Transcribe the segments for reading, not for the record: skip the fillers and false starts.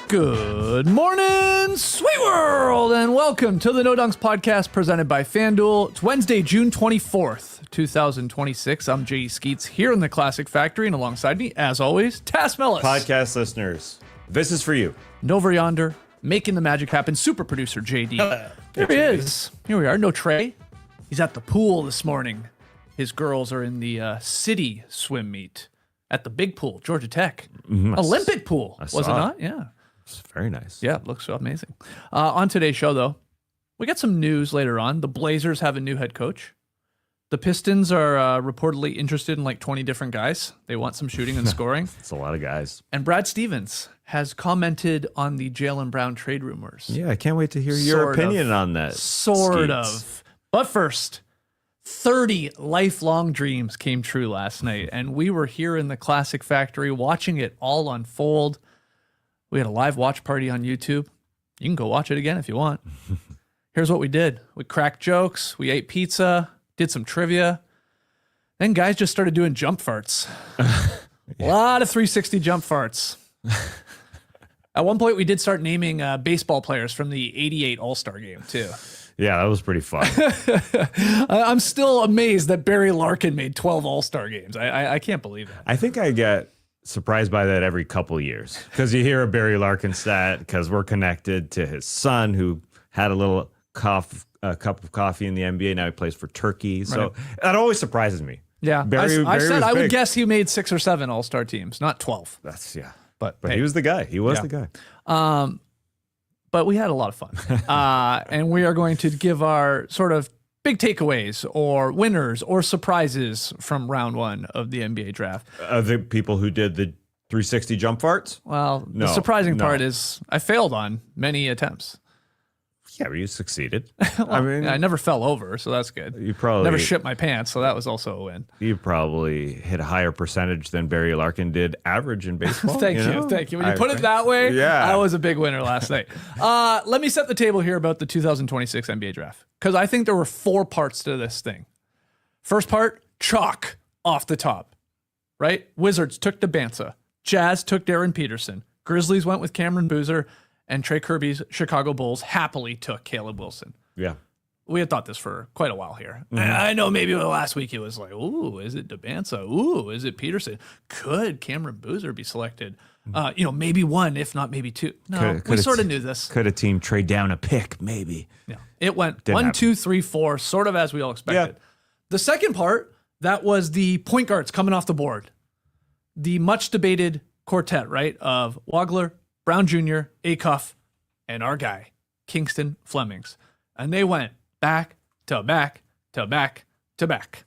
Good morning, sweet world, and welcome to the No Dunks podcast presented by FanDuel. It's Wednesday, June 24th, 2026. I'm J.D. Skeets here in the Classic Factory, and alongside me, as always, Tas Mellis. Podcast listeners, this is for you. And over yonder, making the magic happen, super producer J.D. There he is. Here we are. No Trey. He's at the pool this morning. His girls are in the city swim meet at the big pool, Georgia Tech. Olympic pool, was it not? Yeah. It's very nice. Yeah, it looks so amazing. On today's show, though, we got some news later on. The Blazers have a new head coach. The Pistons are reportedly interested in like 20 different guys. They want some shooting and scoring. It's a lot of guys. And Brad Stevens has commented on the Jaylen Brown trade rumors. Yeah, I can't wait to hear your opinion on that. Sort of. But first, 30 lifelong dreams came true last night, and we were here in the Classic Factory watching it all unfold. We had a live watch party on YouTube. You can go watch it again if you want. Here's what we did. We cracked jokes. We ate pizza, did some trivia. Then guys just started doing jump farts. A lot of 360 jump farts. At one point, we did start naming baseball players from the 88 All-Star game, too. Yeah, that was pretty fun. I'm still amazed that Barry Larkin made 12 All-Star games. I can't believe that. I think I get surprised by that every couple years because you hear a Barry Larkin stat because we're connected to his son who had a little cup of coffee in the NBA. Now he plays for Turkey. So that always surprises me. Yeah, Barry I said I would big. guess he made 6 or 7 All-Star teams, not 12. That's But hey, hey, he was the guy. He was the guy. But we had a lot of fun. And we are going to give our sort of big takeaways or winners or surprises from round one of the NBA draft. The people who did the 360 jump farts? Well, the surprising part is I failed on many attempts. Yeah, but you succeeded. Well, I mean, I never fell over, so that's good. You probably never shit my pants, so that was also a win. You probably hit a higher percentage than Barry Larkin did average in baseball. Thank you. When you put it that way, yeah. I was a big winner last night. Let me set the table here about the 2026 NBA draft, because I think there were 4 parts to this thing. First part, chalk off the top, right? Wizards took DeBanza. Jazz took Darren Peterson. Grizzlies went with Cameron Boozer. And Trey Kirby's Chicago Bulls happily took Caleb Wilson. Yeah. We had thought this for quite a while here. I know maybe last week it was like, ooh, is it DeBanza? Ooh, is it Peterson? Could Cameron Boozer be selected? Maybe 1, if not maybe 2. No, we sort of knew this. Could a team trade down a pick? Maybe. Yeah. It went Didn't 1, happen. 2, 3, 4, sort of as we all expected. Yeah. The second part, that was the point guards coming off the board. The much debated quartet, right, of Wagler, Brown Jr., Acuff, and our guy, Kingston Flemings. And they went back to back to back to back.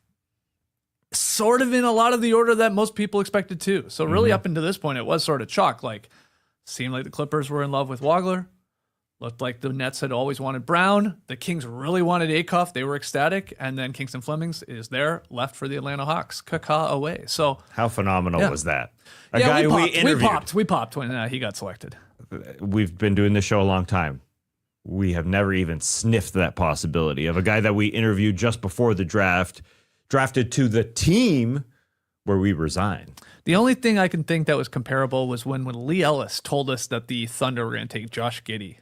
Sort of in a lot of the order that most people expected too. So really up until this point, it was sort of chalk. Like, seemed like the Clippers were in love with Wagler. Looked like the Nets had always wanted Brown. The Kings really wanted Acuff. They were ecstatic. And then Kingston Flemings is there, left for the Atlanta Hawks. Caca away. So how phenomenal was that? A yeah, guy we interviewed. We popped when he got selected. We've been doing this show a long time. We have never even sniffed that possibility of a guy that we interviewed just before the draft, drafted to the team where we resigned. The only thing I can think that was comparable was when Lee Ellis told us that the Thunder were going to take Josh Giddey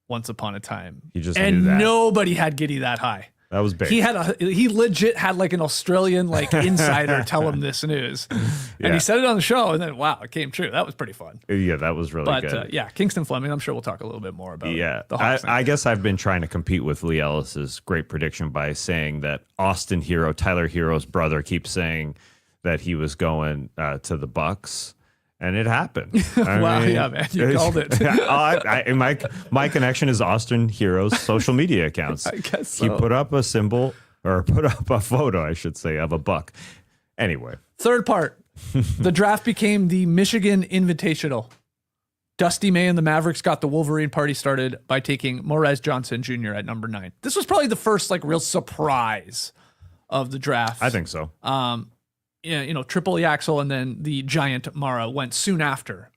once upon a time. He just knew that. Nobody had Giddey that high. That was big. He legit had like an Australian insider tell him this news. And he said it on the show, and then wow, it came true. That was pretty fun. Yeah, that was really good. Kingston Fleming, I'm sure we'll talk a little bit more about the Hawks. I guess I've been trying to compete with Lee Ellis's great prediction by saying that Austin Herro, Tyler Herro's brother, keeps saying that he was going to the Bucks. And it happened. Wow, yeah, man, you called it. My connection is Austin Herro's social media accounts. I guess so. He put up a symbol, or put up a photo, I should say, of a buck. Anyway. Third part, the draft became the Michigan Invitational. Dusty May and the Mavericks got the Wolverine party started by taking Morez Johnson Jr. at number 9. This was probably the first real surprise of the draft. I think so. Triple Yaxel and then the giant Mara went soon after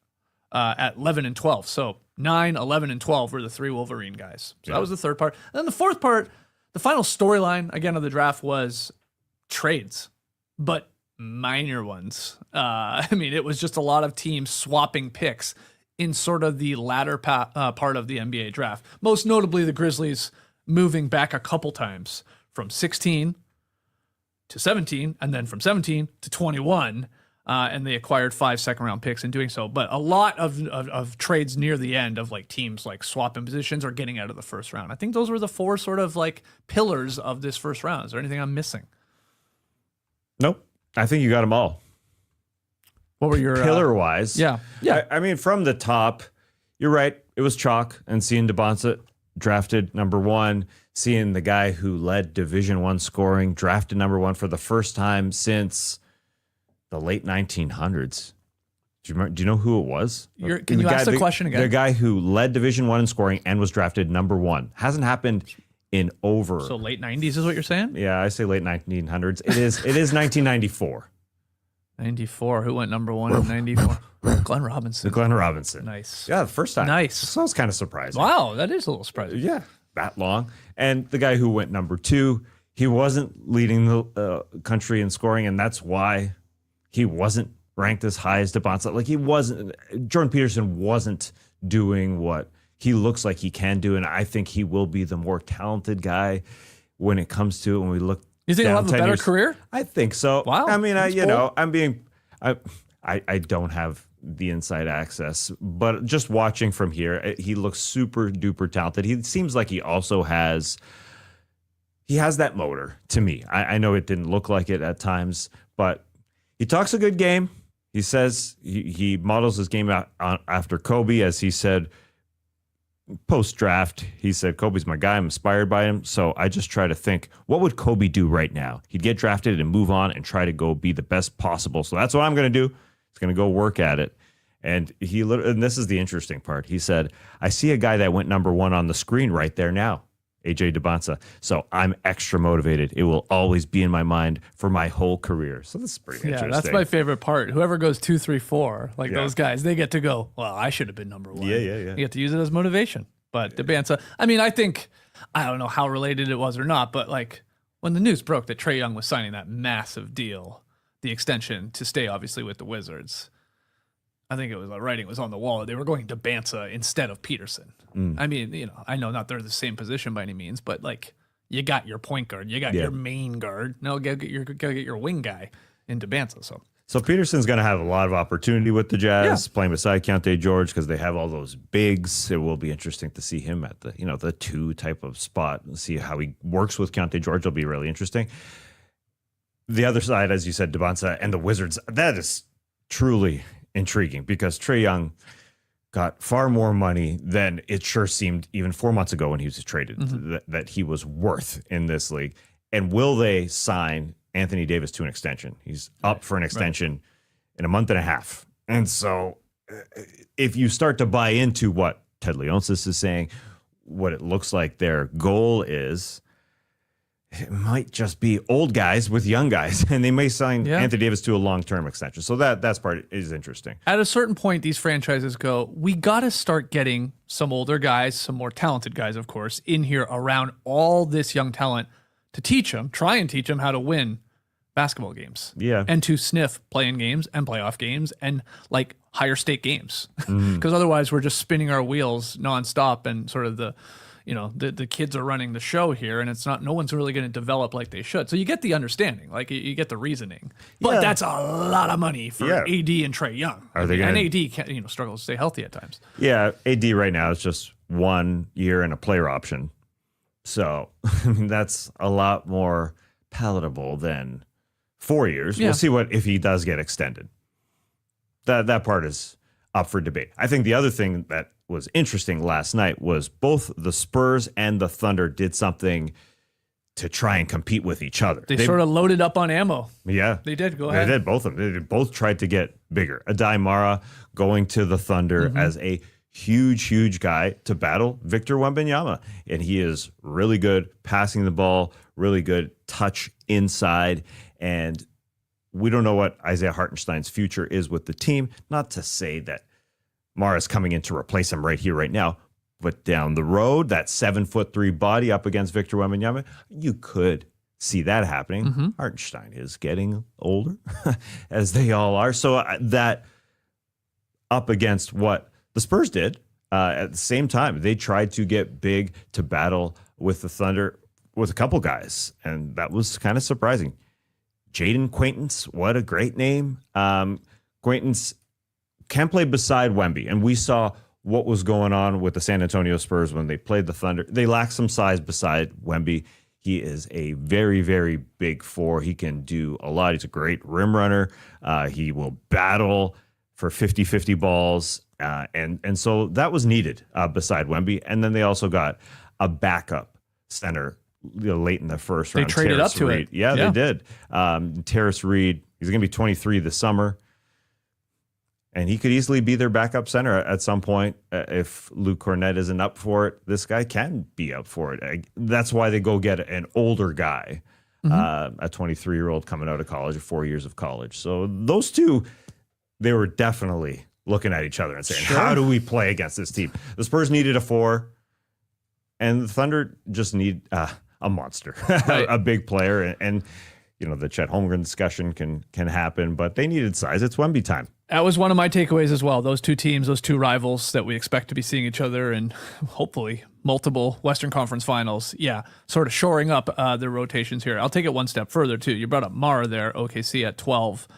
at 11 and 12. So 9, 11, and 12 were the 3 Wolverine guys. So that was the third part. And then the fourth part, the final storyline, again, of the draft was trades, but minor ones. It was just a lot of teams swapping picks in sort of the latter part of the NBA draft. Most notably, the Grizzlies moving back a couple times from 16 to 17, and then from 17 to 21. And they acquired 5 second-round picks in doing so. But a lot of trades near the end of like teams like swapping positions or getting out of the first round. I think those were the 4 sort of like pillars of this first round. Is there anything I'm missing? Nope. I think you got them all. What were your pillar-wise? Yeah. I mean, from the top, you're right. It was chalk, and seeing Bontemps drafted number 1, seeing the guy who led Division I scoring drafted number 1 for the first time since the late 1900s. Do you know who it was? Can you ask the question again? The guy who led Division I in scoring and was drafted number 1. Hasn't happened in over. So late 90s is what you're saying? Yeah, I say late 1900s. It is 1994. 94. Who went number 1 in 94? Glenn Robinson. Glenn Robinson. Nice. Yeah, the first time. Nice. So I was kind of surprised. Wow, that is a little surprising. Yeah, that long. And the guy who went number 2, he wasn't leading the country in scoring, and that's why he wasn't ranked as high as Bontemps. Like Jordan Peterson wasn't doing what he looks like he can do, and I think he will be the more talented guy when it comes to it. When we look, you think he'll have a better career? I think so. Wow. I mean, I don't have the inside access, but just watching from here, he looks super duper talented. He seems like he also has that motor to me. I know it didn't look like it at times, but he talks a good game. He says he models his game after Coby, as he said post-draft. He said, Kobe's my guy. I'm inspired by him. So I just try to think, what would Coby do right now? He'd get drafted and move on and try to go be the best possible. So that's what I'm going to do. He's going to go work at it. And this is the interesting part. He said, I see a guy that went number 1 on the screen right there now. AJ Bontemps. So I'm extra motivated. It will always be in my mind for my whole career. So this is pretty interesting. Yeah, that's my favorite part. Whoever goes 2, 3, 4, those guys, they get to go, well, I should have been number 1. Yeah. You get to use it as motivation. But Bontemps, I mean, I don't know how related it was or not, but like when the news broke that Trae Young was signing that massive deal, the extension to stay obviously with the Wizards, I think it was writing was on the wall. They were going to Bontemps instead of Peterson. I mean, I know not they're the same position by any means, but like you got your point guard, you got your main guard. No, gotta get your wing guy into Bontemps. So Peterson's going to have a lot of opportunity with the Jazz playing beside Keontae George because they have all those bigs. It will be interesting to see him at the 2 type of spot and see how he works with Keontae George. It'll be really interesting. The other side, as you said, Bontemps and the Wizards, that is truly intriguing because Trae Young got far more money than it sure seemed even 4 months ago when he was traded that he was worth in this league. And will they sign Anthony Davis to an extension? He's up for an extension in a month and a half. And so if you start to buy into what Ted Leonsis is saying, what it looks like their goal is, it might just be old guys with young guys, and they may sign Anthony Davis to a long-term extension. So that's part is interesting. At a certain point, these franchises go, we got to start getting some older guys, some more talented guys, of course, in here around all this young talent to try and teach them how to win basketball games. Yeah. And to sniff playing games and playoff games and like higher stake games. Because otherwise we're just spinning our wheels nonstop and sort of the kids are running the show here, and no one's really going to develop like they should. So you get the understanding, like you get the reasoning, but that's a lot of money for AD and Trae Young. And AD can struggle to stay healthy at times. Yeah, AD right now is just 1 year and a player option, so I mean that's a lot more palatable than 4 years. We'll see if he does get extended. That part is up for debate. I think the other thing that was interesting last night was both the Spurs and the Thunder did something to try and compete with each other. They sort of loaded up on ammo. Yeah. They did. Go ahead. They did, both of them. They both tried to get bigger. Adai Mara going to the Thunder as a huge guy to battle Victor Wembanyama. And he is really good passing the ball, really good touch inside. And we don't know what Isaiah Hartenstein's future is with the team. Not to say that Mara's coming in to replace him right here, right now. But down the road, that 7'3" body up against Victor Wembanyama, you could see that happening. Hartenstein is getting older, as they all are. So that up against what The Spurs did. At the same time, they tried to get big to battle with the Thunder with a couple guys, and that was kind of surprising. Jaden Quaintance, what a great name. Quaintance can play beside Wemby, and we saw what was going on with the San Antonio Spurs when they played the Thunder. They lack some size beside Wemby. He is a very, very big four. He can do a lot. He's a great rim runner. He will battle for 50-50 balls. And so that was needed beside Wemby. And then they also got a backup center late in the first round. They traded Terrace up to Reed. it. Yeah, they did. Terrace Reed, he's going to be 23 this summer. And he could easily be their backup center at some point. If Luke Cornett isn't up for it, this guy can be up for it. That's why they go get an older guy, a 23-year-old coming out of college, 4 years of college. So those two, they were definitely looking at each other and saying, how do we play against this team? The Spurs needed a 4, and the Thunder just need a monster, Right. a big player. And you know, the Chet Holmgren discussion can happen, but they needed size. It's Wemby time. That was one of my takeaways as well. Those two teams, those two rivals that we expect to be seeing each other in hopefully multiple Western Conference finals. Yeah, sort of shoring up their rotations here. I'll take it one step further, too. You brought up Mara there, OKC at 12.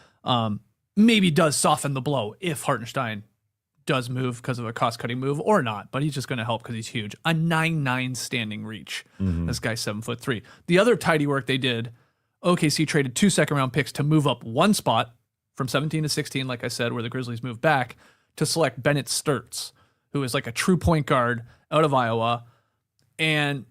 Maybe does soften the blow if Hartenstein does move because of a cost-cutting move or not, but he's just going to help because he's huge. A 9'9" standing reach. This guy's 7'3". The other tidy work they did, OKC traded 2 second-round picks to move up one spot from 17 to 16, like I said, where the Grizzlies moved back, to select Bennett Sturtz, who is like a true point guard out of Iowa. And,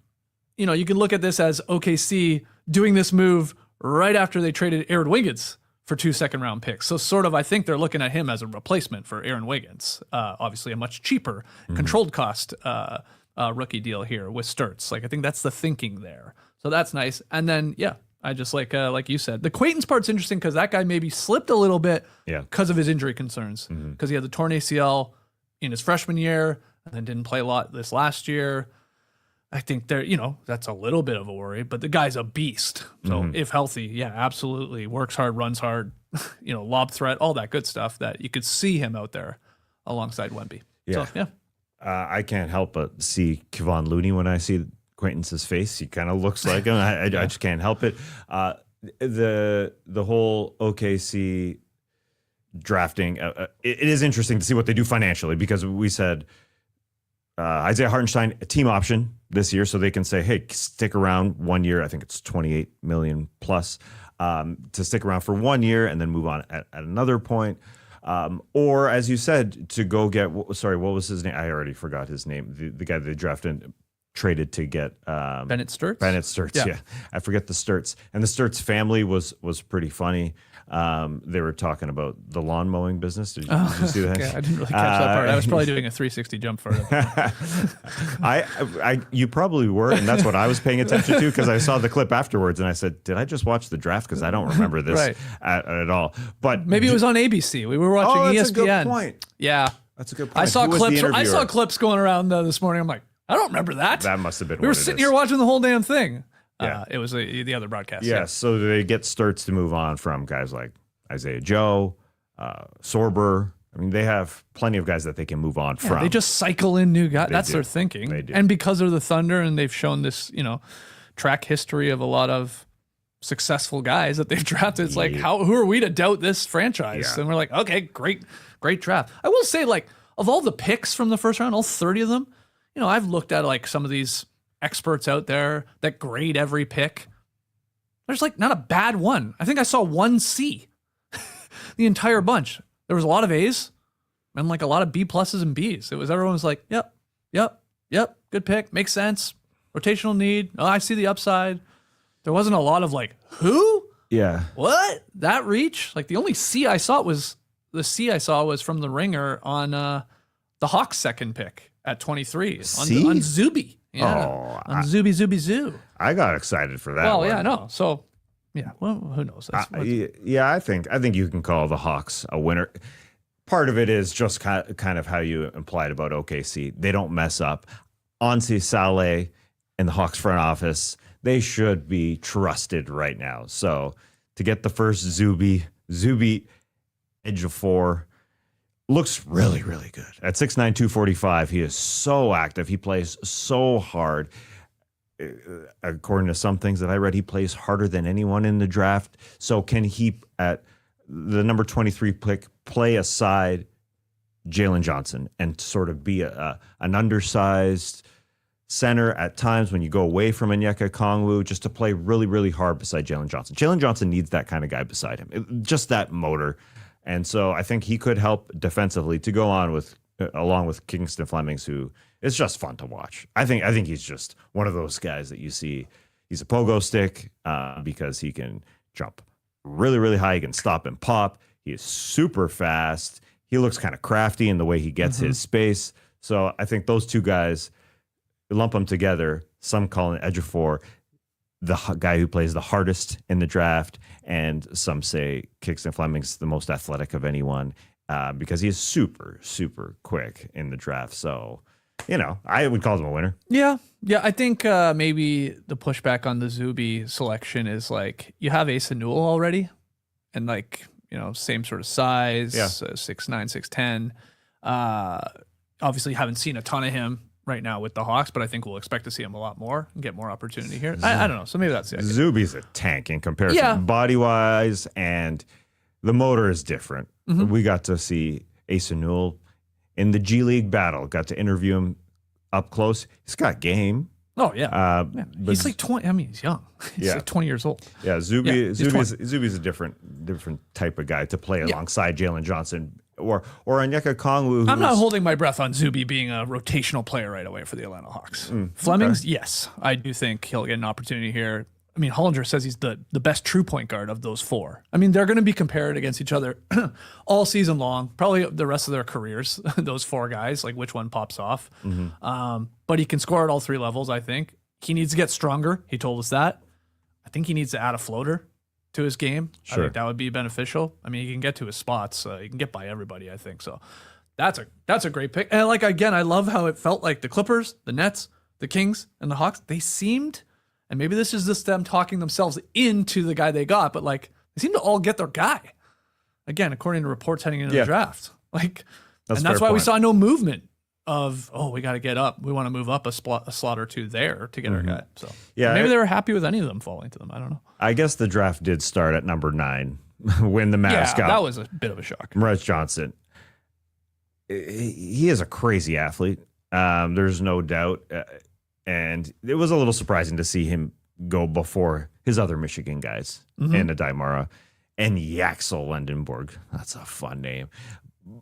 you know, you can look at this as OKC doing this move right after they traded Aaron Wiggins for 2 second-round picks. So sort of, I think they're looking at him as a replacement for Aaron Wiggins. Obviously a much cheaper, controlled cost rookie deal here with Sturtz. Like, I think that's the thinking there. So that's nice. And then, yeah, I just like you said, the Quaintance part's interesting because that guy maybe slipped a little bit because of his injury concerns. Because he had the torn ACL in his freshman year and then didn't play a lot this last year. I think that's a little bit of a worry, but the guy's a beast. So if healthy, yeah, absolutely. Works hard, runs hard, lob threat, all that good stuff that you could see him out there alongside Wemby. Yeah. So, yeah. I can't help but see Kevon Looney when I see Quaintance's face. He kind of looks like him. I just can't help it. The whole OKC drafting, it is interesting to see what they do financially, because we said Isaiah Hartenstein, a team option this year, so they can say, hey, stick around 1 year. I think it's $28 million plus to stick around for 1 year and then move on at another point. Or, as you said, to go get, what was his name? I already forgot his name. The guy they drafted, traded to get Bennett Sturtz? Bennett Sturtz, yeah. I forget the Sturtz. And the Sturtz family was pretty funny. They were talking about the lawn mowing business. Did you see that? Okay. I didn't really catch that part. I was probably doing a 360 jump for it. You probably were, and that's what I was paying attention to, because I saw the clip afterwards and I said, did I just watch the draft? Because I don't remember this Right. at all. But Maybe it was on ABC. We were watching ESPN. That's a good point. Yeah. That's a good point. I saw Who was the clips. I interviewer? saw clips going around this morning. I'm like, I don't remember that. That must have been We were what it sitting is. here watching the whole damn thing. Yeah. It was the other broadcast. Yeah, so they get Sturtz to move on from guys like Isaiah Joe, Sorber. I mean, they have plenty of guys that they can move on from. They just cycle in new guys. That's do. their thinking. They do. And because of the Thunder, and they've shown this, track history of a lot of successful guys that they've drafted. It's like, who are we to doubt this franchise? Yeah. And we're like, okay, great draft. I will say, like, of all the picks from the first round, all 30 of them, I've looked at like some of these experts out there that grade every pick. There's like not a bad one. I think I saw one C the entire bunch. There was a lot of A's and like a lot of B pluses and B's. Everyone was like, yep, good pick, makes sense. Rotational need. Oh, I see the upside. There wasn't a lot of like, who? Yeah. What? That reach? Like the only C I saw was from the Ringer on the Hawks' second pick at 23 on Zuby. Yeah. On Zuby Zoo. I got excited for that. Well, one. yeah, no. So, yeah, well, who knows? I think you can call the Hawks a winner. Part of it is just kind of how you implied about OKC. They don't mess up. Ansi Saleh and the Hawks front office, they should be trusted right now. So to get the first Zuby edge of 4, looks really, really good. At 6'9", 245, he is so active. He plays so hard. According to some things that I read, he plays harder than anyone in the draft. So can he, at the number 23 pick, play aside Jaylen Johnson and sort of be an undersized center at times when you go away from Onyeka Okongwu, just to play really, really hard beside Jaylen Johnson. Jaylen Johnson needs that kind of guy beside him, just that motor. And so I think he could help defensively to go on with, along with Kingston Flemings, who is just fun to watch. I think he's just one of those guys that you see. He's a pogo stick because he can jump really, really high. He can stop and pop. He is super fast. He looks kind of crafty in the way he gets his space. So I think those two guys, lump them together. Some call it Ejiofor the guy who plays the hardest in the draft, and some say Kingston Fleming's the most athletic of anyone because he is super, super quick in the draft. So, I would call him a winner. Yeah. I think maybe the pushback on the Zuby selection is like you have Asa Newell already, and same sort of size, 6'9", 6'10". Obviously, haven't seen a ton of him right now with the Hawks, but I think we'll expect to see him a lot more and get more opportunity here. I don't know. So maybe that's the idea. Zuby's a tank in comparison, body-wise, and the motor is different. We got to see Asa Newell in the G League battle. Got to interview him up close. He's got game. Oh, yeah. He's like 20. I mean, he's young. He's like 20 years old. Yeah, Zuby's a different type of guy to play alongside Jaylen Johnson or Onyeka Okongwu. I'm not holding my breath on Zuby being a rotational player right away for the Atlanta Hawks. Flemings, yes. I do think he'll get an opportunity here. I mean, Hollinger says he's the best true point guard of those four. I mean, they're going to be compared against each other all season long, probably the rest of their careers, those four guys, like which one pops off. But he can score at all three levels, I think. He needs to get stronger. He told us that. I think he needs to add a floater to his game. Sure. I think that would be beneficial. I mean, he can get to his spots. He can get by everybody, I think. So that's a great pick. And again, I love how it felt like the Clippers, the Nets, the Kings, and the Hawks, they seemed... And maybe this is just them talking themselves into the guy they got, but they seem to all get their guy. Again, according to reports heading into the draft. That's why we saw no movement of, we got to get up. We want to move up a slot or two there to get our guy. So maybe they were happy with any of them falling to them. I don't know. I guess the draft did start at number 9 when the Mavs got. That was a bit of a shock. Morris Johnson. He is a crazy athlete. There's no doubt. And it was a little surprising to see him go before his other Michigan guys, Anna Daimara and Yaxel Lendenborg. That's a fun name.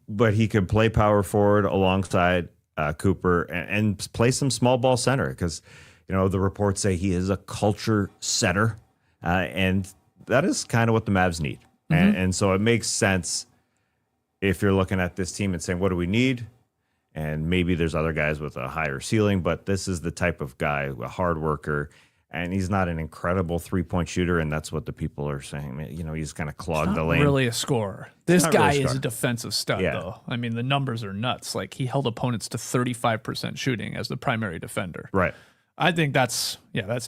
But he could play power forward alongside Cooper and play some small ball center because, the reports say he is a culture setter. And that is kind of what the Mavs need. And so it makes sense if you're looking at this team and saying, what do we need? And maybe there's other guys with a higher ceiling, but this is the type of guy, a hard worker, and he's not an incredible three-point shooter, and that's what the people are saying. He's kind of clogged the lane. Really a scorer. This guy is a defensive stud, though. I mean, the numbers are nuts. He held opponents to 35% shooting as the primary defender. Right. I think that's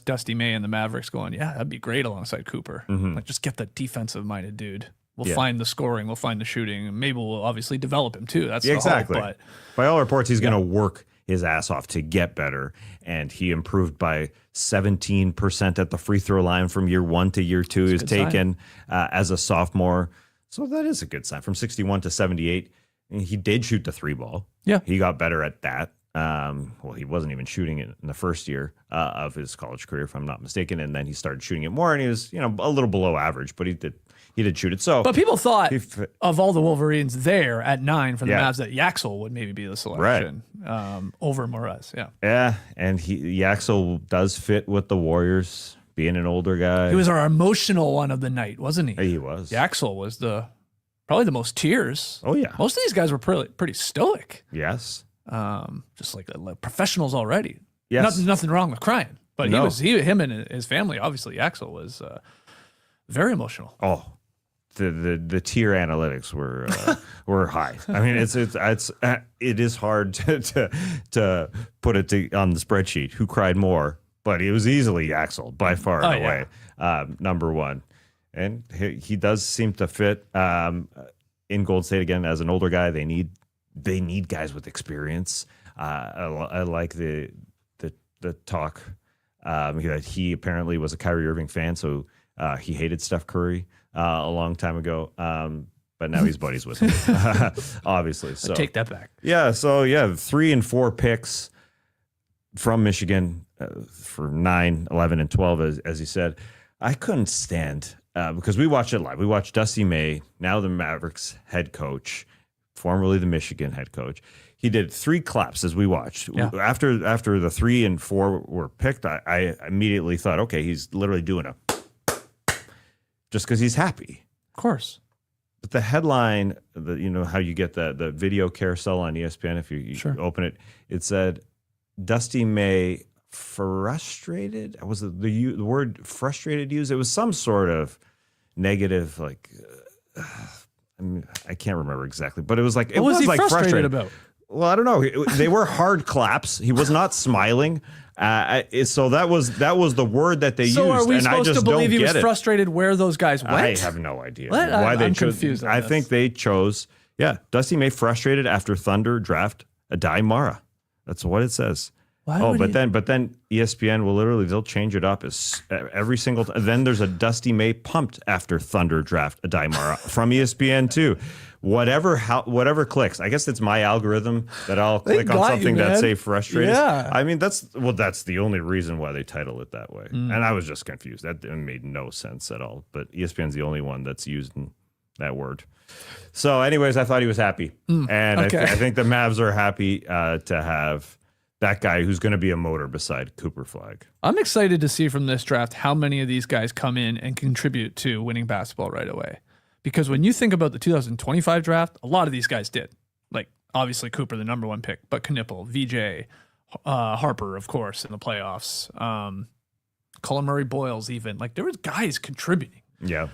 Dusty May and the Mavericks going, that'd be great alongside Cooper. Just get the defensive-minded dude. We'll find the scoring. We'll find the shooting. And maybe we'll obviously develop him too. That's exactly. The hope, but by all reports, he's going to work his ass off to get better. And he improved by 17% at the free throw line from year 1 to year 2. He was taken as a sophomore. So that is a good sign. From 61 to 78. And he did shoot the 3-ball. Yeah. He got better at that. He wasn't even shooting it in the first year of his college career, if I'm not mistaken. And then he started shooting it more, and he was, a little below average, but he did shoot it. So, but people thought of all the Wolverines there at 9 for the Mavs that Yaxel would maybe be the selection over Morez. Yeah. Yeah. And Yaxel does fit with the Warriors, being an older guy. He was our emotional one of the night, wasn't he? He was. Yaxel was probably the most tears. Oh, yeah. Most of these guys were pretty stoic. Yes. Just like professionals already. Yes. Nothing wrong with crying. But him and his family, obviously, Yaxel was very emotional. Oh. The tier analytics were high. I mean, it is hard to put it on the spreadsheet who cried more, but it was easily Yaxel by far and away number 1, and he does seem to fit. in Golden State again as an older guy. They need guys with experience. I like the talk that he apparently was a Kyrie Irving fan, so he hated Steph Curry a long time ago. But now he's buddies with him, obviously. So I take that back. Yeah. So yeah, 3 and 4 picks from Michigan for 9, 11, and 12, as you said. I couldn't stand because we watched it live. We watched Dusty May, now the Mavericks head coach, formerly the Michigan head coach. He did 3 claps as we watched. Yeah. After the 3 and 4 were picked, I immediately thought, okay, he's literally doing a just because he's happy. Of course. But the headline, how you get the video carousel on ESPN, if you sure. open it, it said Dusty May frustrated. Was the word frustrated used? It was some sort of negative, like I can't remember exactly, but it was like what was he frustrated about? Well, I don't know. They were hard claps. He was not smiling. So that was the word that they used. So are we and supposed I just to believe he was it. frustrated where those guys went? I have no idea why they I'm chose. confused. I think they chose. Yeah, Dusty May frustrated after Thunder draft Adai Mara. That's what it says. But then ESPN they'll change it up as every single time. Then there's a Dusty May pumped after Thunder draft Adai Mara from ESPN too. Whatever clicks. I guess it's my algorithm that I'll click on something that say frustrated. Yeah. I mean that's the only reason why they title it that way. And I was just confused. That made no sense at all. But ESPN's the only one that's using that word. So, anyways, I thought he was happy, and okay. I think the Mavs are happy to have that guy who's going to be a motor beside Cooper Flag. I'm excited to see from this draft how many of these guys come in and contribute to winning basketball right away. Because when you think about the 2025 draft, a lot of these guys did. Like, obviously, Cooper, the number 1 pick, but Knipple, VJ, Harper, of course, in the playoffs. Colin Murray Boyles, even. Like, there was guys contributing. Yeah.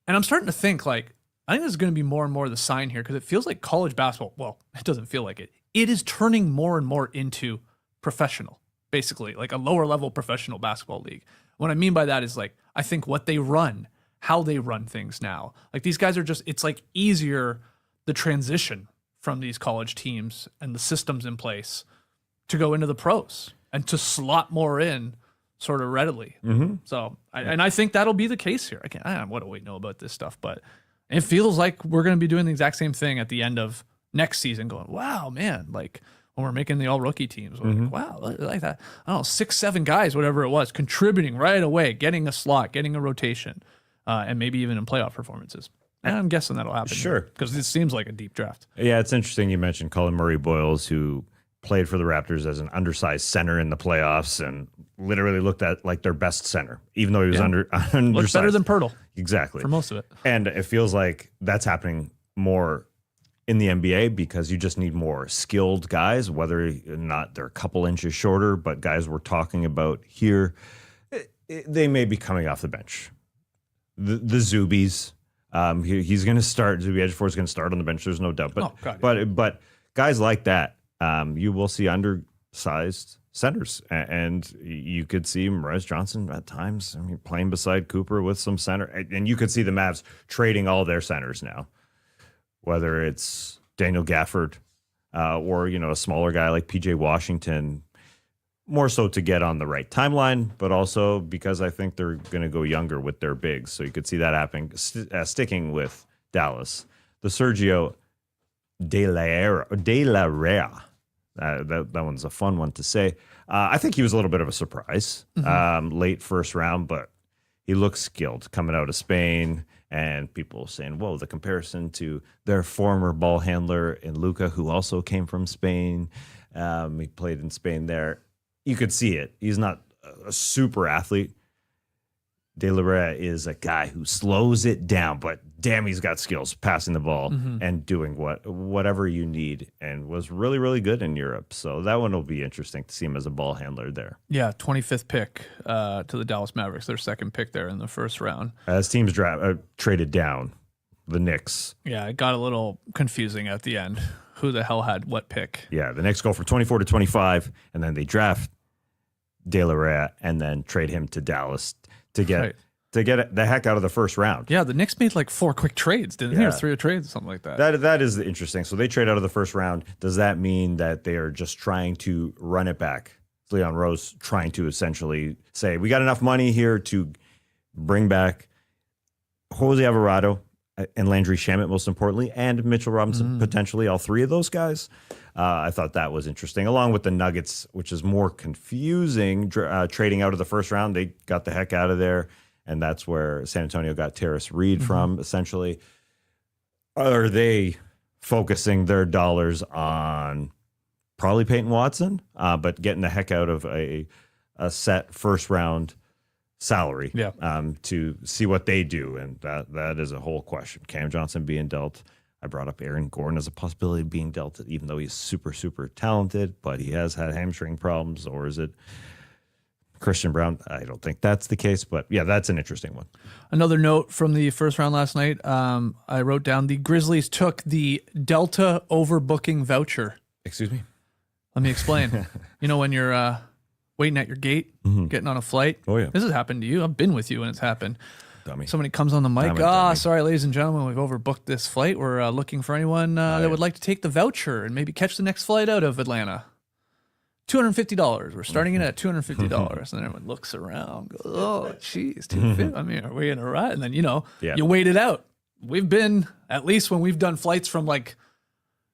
And I'm starting to think, like, I think this is going to be more and more the sign here because it feels like college basketball, well, it doesn't feel like it. It is turning more and more into professional, basically, like a lower level professional basketball league. What I mean by that is like, I think what they run, how they run things now. Like these guys are just, it's like easier the transition from these college teams and the systems in place to go into the pros and to slot more in sort of readily. Mm-hmm. So, I think that'll be the case here. What do we know about this stuff? But it feels like we're going to be doing the exact same thing at the end of next season going, wow, man, like when we're making the all rookie teams, we're like, wow, like that. I don't know, 6, 7 guys, whatever it was, contributing right away, getting a slot, getting a rotation, and maybe even in playoff performances. And I'm guessing that'll happen. Sure. Because this seems like a deep draft. Yeah, it's interesting you mentioned Colin Murray Boyles, who played for the Raptors as an undersized center in the playoffs and literally looked at like their best center, even though he was undersized. Looks better than Pirtle. Exactly. For most of it. And it feels like that's happening more in the NBA because you just need more skilled guys, whether or not they're a couple inches shorter, but guys we're talking about here, they may be coming off the bench. The Zubies, he's going to start. Zuby Ejiofor is going to start on the bench. There's no doubt. But guys like that, you will see undersized centers, and you could see Morez Johnson at times. I mean, playing beside Cooper with some center, and you could see the Mavs trading all their centers now, whether it's Daniel Gafford or a smaller guy like PJ Washington. More so to get on the right timeline, but also because I think they're going to go younger with their bigs. So you could see that happening. Sticking with Dallas, the Sergio De La Rea. That one's a fun one to say. I think he was a little bit of a surprise, late first round, but he looks skilled coming out of Spain. And people saying, whoa, the comparison to their former ball handler in Luka, who also came from Spain. He played in Spain there. You could see it. He's not a super athlete. De La Rea is a guy who slows it down, but damn, he's got skills passing the ball and doing whatever you need, and was really, really good in Europe. So that one will be interesting to see him as a ball handler there. Yeah, 25th pick to the Dallas Mavericks, their second pick there in the first round. As teams traded down, the Knicks. Yeah, it got a little confusing at the end. Who the hell had what pick? Yeah, the Knicks go for 24 to 25, and then they draft De La Rea and then trade him to Dallas to get to get the heck out of the first round. Yeah, the Knicks made like 4 quick trades, didn't they? Or 3 trades, something like that. That is interesting. So they trade out of the first round. Does that mean that they are just trying to run it back? Leon Rose trying to essentially say, we got enough money here to bring back Jose Alvarado and Landry Shamet, most importantly, and Mitchell Robinson, potentially, all 3 of those guys. I thought that was interesting, along with the Nuggets, which is more confusing, trading out of the first round. They got the heck out of there, and that's where San Antonio got Terrace Reed from, essentially. Are they focusing their dollars on probably Peyton Watson, but getting the heck out of a set first-round salary to see what they do? And that is a whole question. Cam Johnson being dealt. I brought up Aaron Gordon as a possibility of being dealt, even though he's super, super talented, but he has had hamstring problems. Or is it Christian Brown? I don't think that's the case, but yeah, that's an interesting one. Another note from the first round last night, I wrote down the Grizzlies took the Delta overbooking voucher. Excuse me? Let me explain. When you're waiting at your gate, getting on a flight. Oh, yeah. This has happened to you. I've been with you when it's happened. Dummy. Somebody comes on the mic. Sorry, ladies and gentlemen, we've overbooked this flight. We're looking for anyone that would like to take the voucher and maybe catch the next flight out of Atlanta. $250. We're starting it at $250. And then everyone looks around, goes, oh, geez, $250. I mean, are we in a rut? And then, you wait it out. We've been, at least when we've done flights from like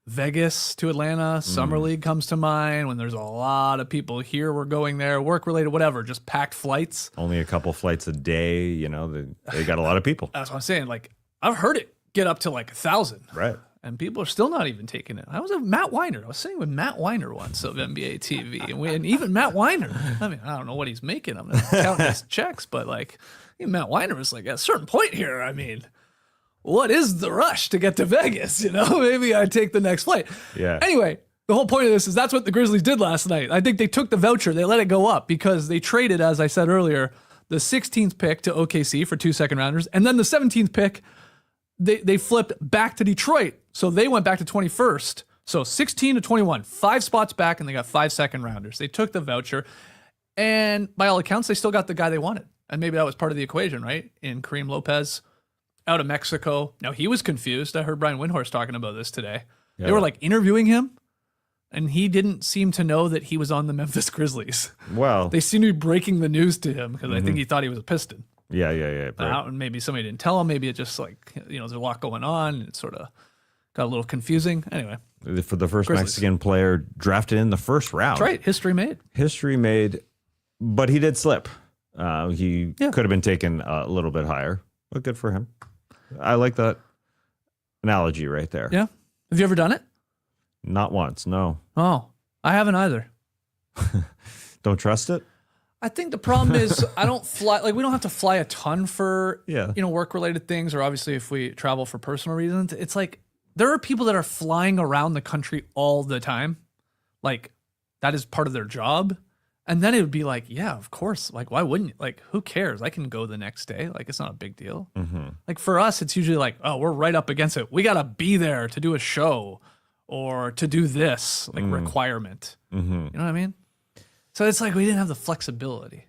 Vegas to Atlanta, Summer League comes to mind, when there's a lot of people here, we're going there, work-related, whatever, just packed flights. Only a couple flights a day, they got a lot of people. That's what I'm saying. Like, I've heard it get up to like 1,000. Right. And people are still not even taking it. I was with Matt Weiner. I was sitting with Matt Weiner once of NBA TV. And even Matt Weiner, I mean, I don't know what he's making. I'm not counting his checks, but like, even Matt Weiner was like, at a certain point here, I mean, what is the rush to get to Vegas? Maybe I take the next flight. Yeah. Anyway, the whole point of this is that's what the Grizzlies did last night. I think they took the voucher. They let it go up because they traded, as I said earlier, the 16th pick to OKC for 2 second-rounders. And then the 17th pick, they flipped back to Detroit. So they went back to 21st. So 16 to 21, 5 spots back, and they got 5 second-rounders. They took the voucher. And by all accounts, they still got the guy they wanted. And maybe that was part of the equation, right? In Kareem Lopez, out of Mexico. Now, he was confused. I heard Brian Windhorst talking about this today. Yeah. They were like interviewing him, and he didn't seem to know that he was on the Memphis Grizzlies. Well, they seem to be breaking the news to him because I think he thought he was a Piston. Yeah. Right. Maybe somebody didn't tell him. Maybe it just like, there's a lot going on. And it sort of got a little confusing. Anyway. For the first Grizzlies. Mexican player drafted in the first round. That's right. History made. But he did slip. He could have been taken a little bit higher, but good for him. I like that analogy right there. Yeah. Have you ever done it? Not once, no. Oh, I haven't either. Don't trust it? I think the problem is I don't fly, like we don't have to fly a ton for, work-related things, or obviously if we travel for personal reasons. It's like there are people that are flying around the country all the time. Like that is part of their job. And then it would be like, yeah, of course. Like, why wouldn't you? Like, who cares? I can go the next day. Like, it's not a big deal. Like, for us, it's usually like, oh, we're right up against it. We got to be there to do a show or to do this, like, requirement. You know what I mean? So it's like we didn't have the flexibility.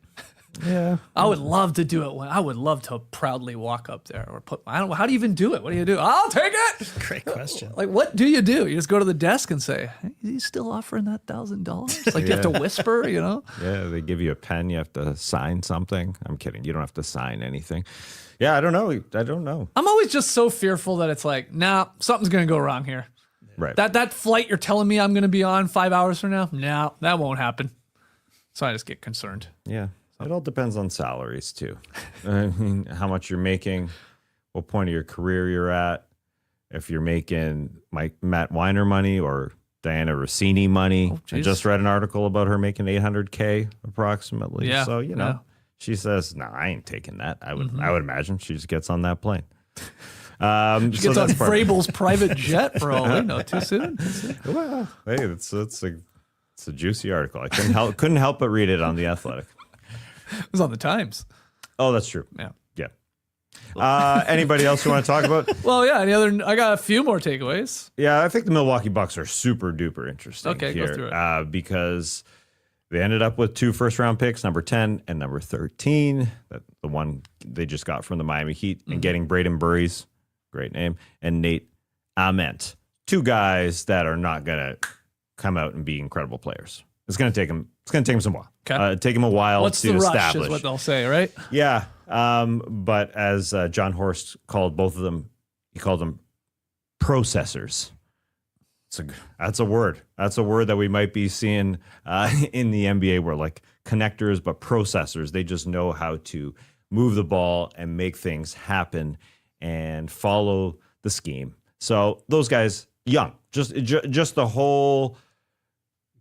Yeah. I would love to do it. I would love to proudly walk up there or I don't know. How do you even do it? What do you do? I'll take it. Great question. Like, what do? You just go to the desk and say, hey, is he still offering that $1,000? Like, do you have to whisper, Yeah, they give you a pen. You have to sign something. I'm kidding. You don't have to sign anything. Yeah, I don't know. I'm always just so fearful that it's like, nah, something's going to go wrong here. Right. That flight you're telling me I'm going to be on 5 hours from now, no, that won't happen. So I just get concerned. Yeah. It all depends on salaries, too. I mean, how much you're making, what point of your career you're at, if you're making Matt Weiner money or Diana Rossini money. I just read an article about her making $800K approximately. Yeah. So, she says, no, I ain't taking that. I would imagine she just gets on that plane. She gets on Vrabel's private jet for all we know. Too soon? Well, hey, it's a juicy article. I couldn't help but read it on The Athletic. It was on the Times. Oh, that's true. Yeah. Anybody else you want to talk about? Well, yeah. I got a few more takeaways. Yeah, I think the Milwaukee Bucks are super duper interesting here. Go through it. Because They ended up with 2 first-round picks, number 10 and number 13. The one they just got from the Miami Heat, and getting Braden Burries, great name, and Nate Ament. 2 guys that are not going to come out and be incredible players. It's going to take them. It's going to take them some while. Okay. Take them a while What's to the rush establish. is what they'll say, right? Yeah. But as John Horst called both of them, he called them processors. That's a word. That's a word that we might be seeing in the NBA, where like connectors, but processors. They just know how to move the ball and make things happen and follow the scheme. So those guys, young, just the whole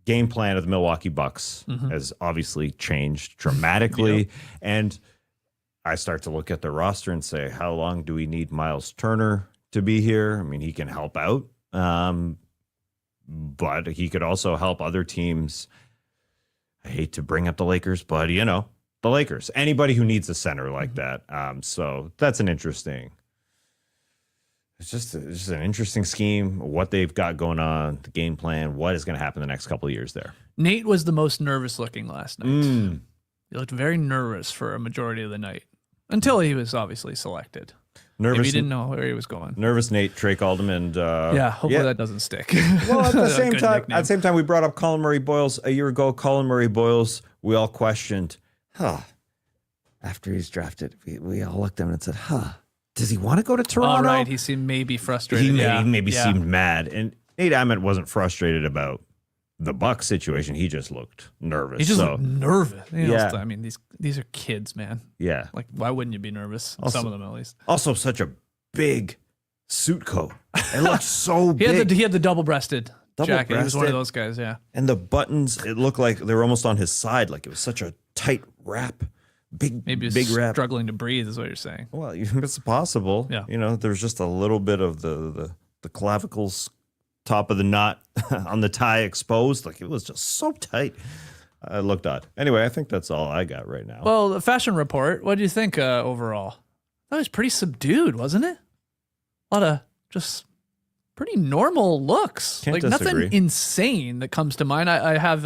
game plan of the Milwaukee Bucks has obviously changed dramatically. Yep. And I start to look at the roster and say, how long do we need Miles Turner to be here? I mean, he can help out, but he could also help other teams. I hate to bring up the Lakers, but the Lakers, anybody who needs a center like that. So that's an interesting. It's just an interesting scheme, what they've got going on, the game plan, what is going to happen the next couple of years there. Nate was the most nervous looking last night. He looked very nervous for a majority of the night until he was obviously selected. Nervous. Maybe he didn't know where he was going. Nervous Nate, Trey called him, and hopefully that doesn't stick. Well, at the same time, we brought up Colin Murray-Boyles a year ago. Colin Murray-Boyles, we all questioned, after he's drafted, we all looked at him and said, does he want to go to Toronto? Oh, right. He seemed maybe frustrated. He maybe seemed mad. And Nate Ament wasn't frustrated about the Bucks situation. He just looked nervous. He just looked nervous. Yeah. I mean, these are kids, man. Yeah. Like, why wouldn't you be nervous? Also, some of them, at least. Also, such a big suit coat. It looked so big. He had the double-breasted jacket. He was one of those guys, yeah. And the buttons, it looked like they were almost on his side. Like it was such a tight wrap. Maybe big wrap. Struggling to breathe is what you're saying. Well, it's possible. Yeah. There's just a little bit of the clavicles, top of the knot on the tie exposed. Like it was just so tight. It looked odd. Anyway, I think that's all I got right now. Well, the fashion report, what do you think overall? That was pretty subdued, wasn't it? A lot of just pretty normal looks. Can't disagree. Nothing insane that comes to mind. I have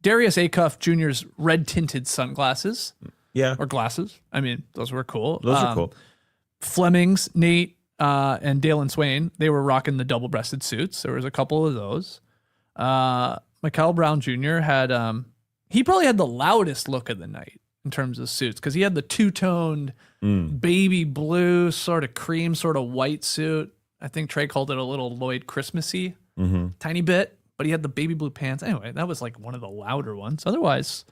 Darius Acuff Jr.'s red tinted sunglasses. Yeah. Or glasses. I mean, those were cool. Those are cool. Fleming's, Nate, and Dalen Swain, they were rocking the double-breasted suits. There was a couple of those. Mikal Brown Jr. had, he probably had the loudest look of the night in terms of suits, because he had the two-toned baby blue, sort of cream, sort of white suit. I think Trey called it a little Lloyd Christmassy, tiny bit, but he had the baby blue pants. Anyway, that was like one of the louder ones. Otherwise,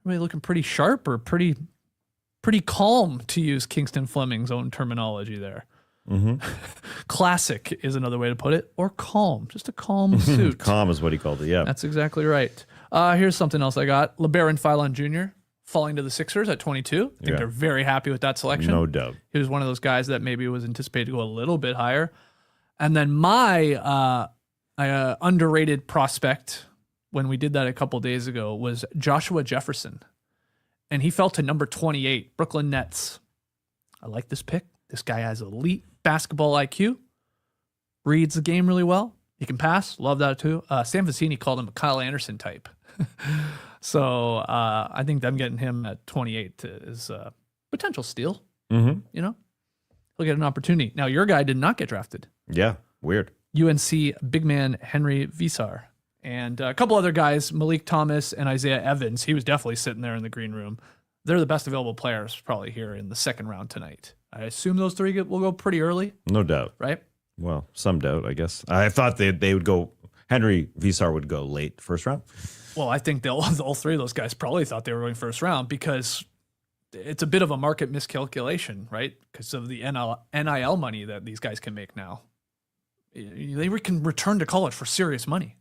everybody looking pretty sharp or pretty calm, to use Kingston Fleming's own terminology there. Classic is another way to put it, or calm, just a calm suit. Calm is what he called it, yeah. That's exactly right. Here's something else I got. LeBaron Philon Jr. falling to the Sixers at 22. I think they're very happy with that selection. No doubt. He was one of those guys that maybe was anticipated to go a little bit higher. And then my underrated prospect, when we did that a couple days ago, was Joshua Jefferson. And he fell to number 28, Brooklyn Nets. I like this pick. This guy has elite basketball IQ, reads the game really well. He can pass. Love that too. Sam Vecini called him a Kyle Anderson type. So I think them getting him at 28 is a potential steal. He'll get an opportunity. Now, your guy did not get drafted. Yeah, weird. UNC big man Henry Visar. And a couple other guys, Malik Thomas and Isaiah Evans. He was definitely sitting there in the green room. They're the best available players probably here in the second round tonight. I assume those three will go pretty early. No doubt. Right? Well, some doubt, I guess. I thought they would go, Henry Visar would go late first round. Well, I think all three of those guys probably thought they were going first round, because it's a bit of a market miscalculation, right? Because of the NIL money that these guys can make now. They can return to college for serious money.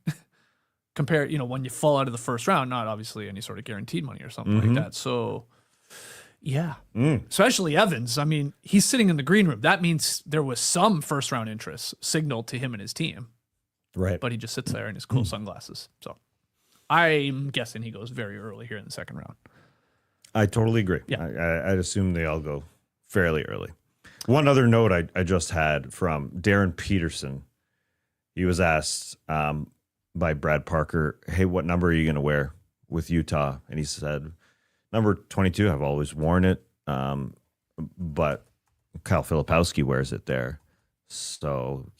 Compare, when you fall out of the first round, not obviously any sort of guaranteed money or something like that. So, yeah. Especially Evans. I mean, he's sitting in the green room. That means there was some first round interest signaled to him and his team. Right. But he just sits there in his cool sunglasses. So I'm guessing he goes very early here in the second round. I totally agree. Yeah. I'd assume they all go fairly early. One other note I just had from Darren Peterson. He was asked by Brad Parker, hey, what number are you going to wear with Utah, and he said, number 22, I've always worn it, but Kyle Filipowski wears it there. So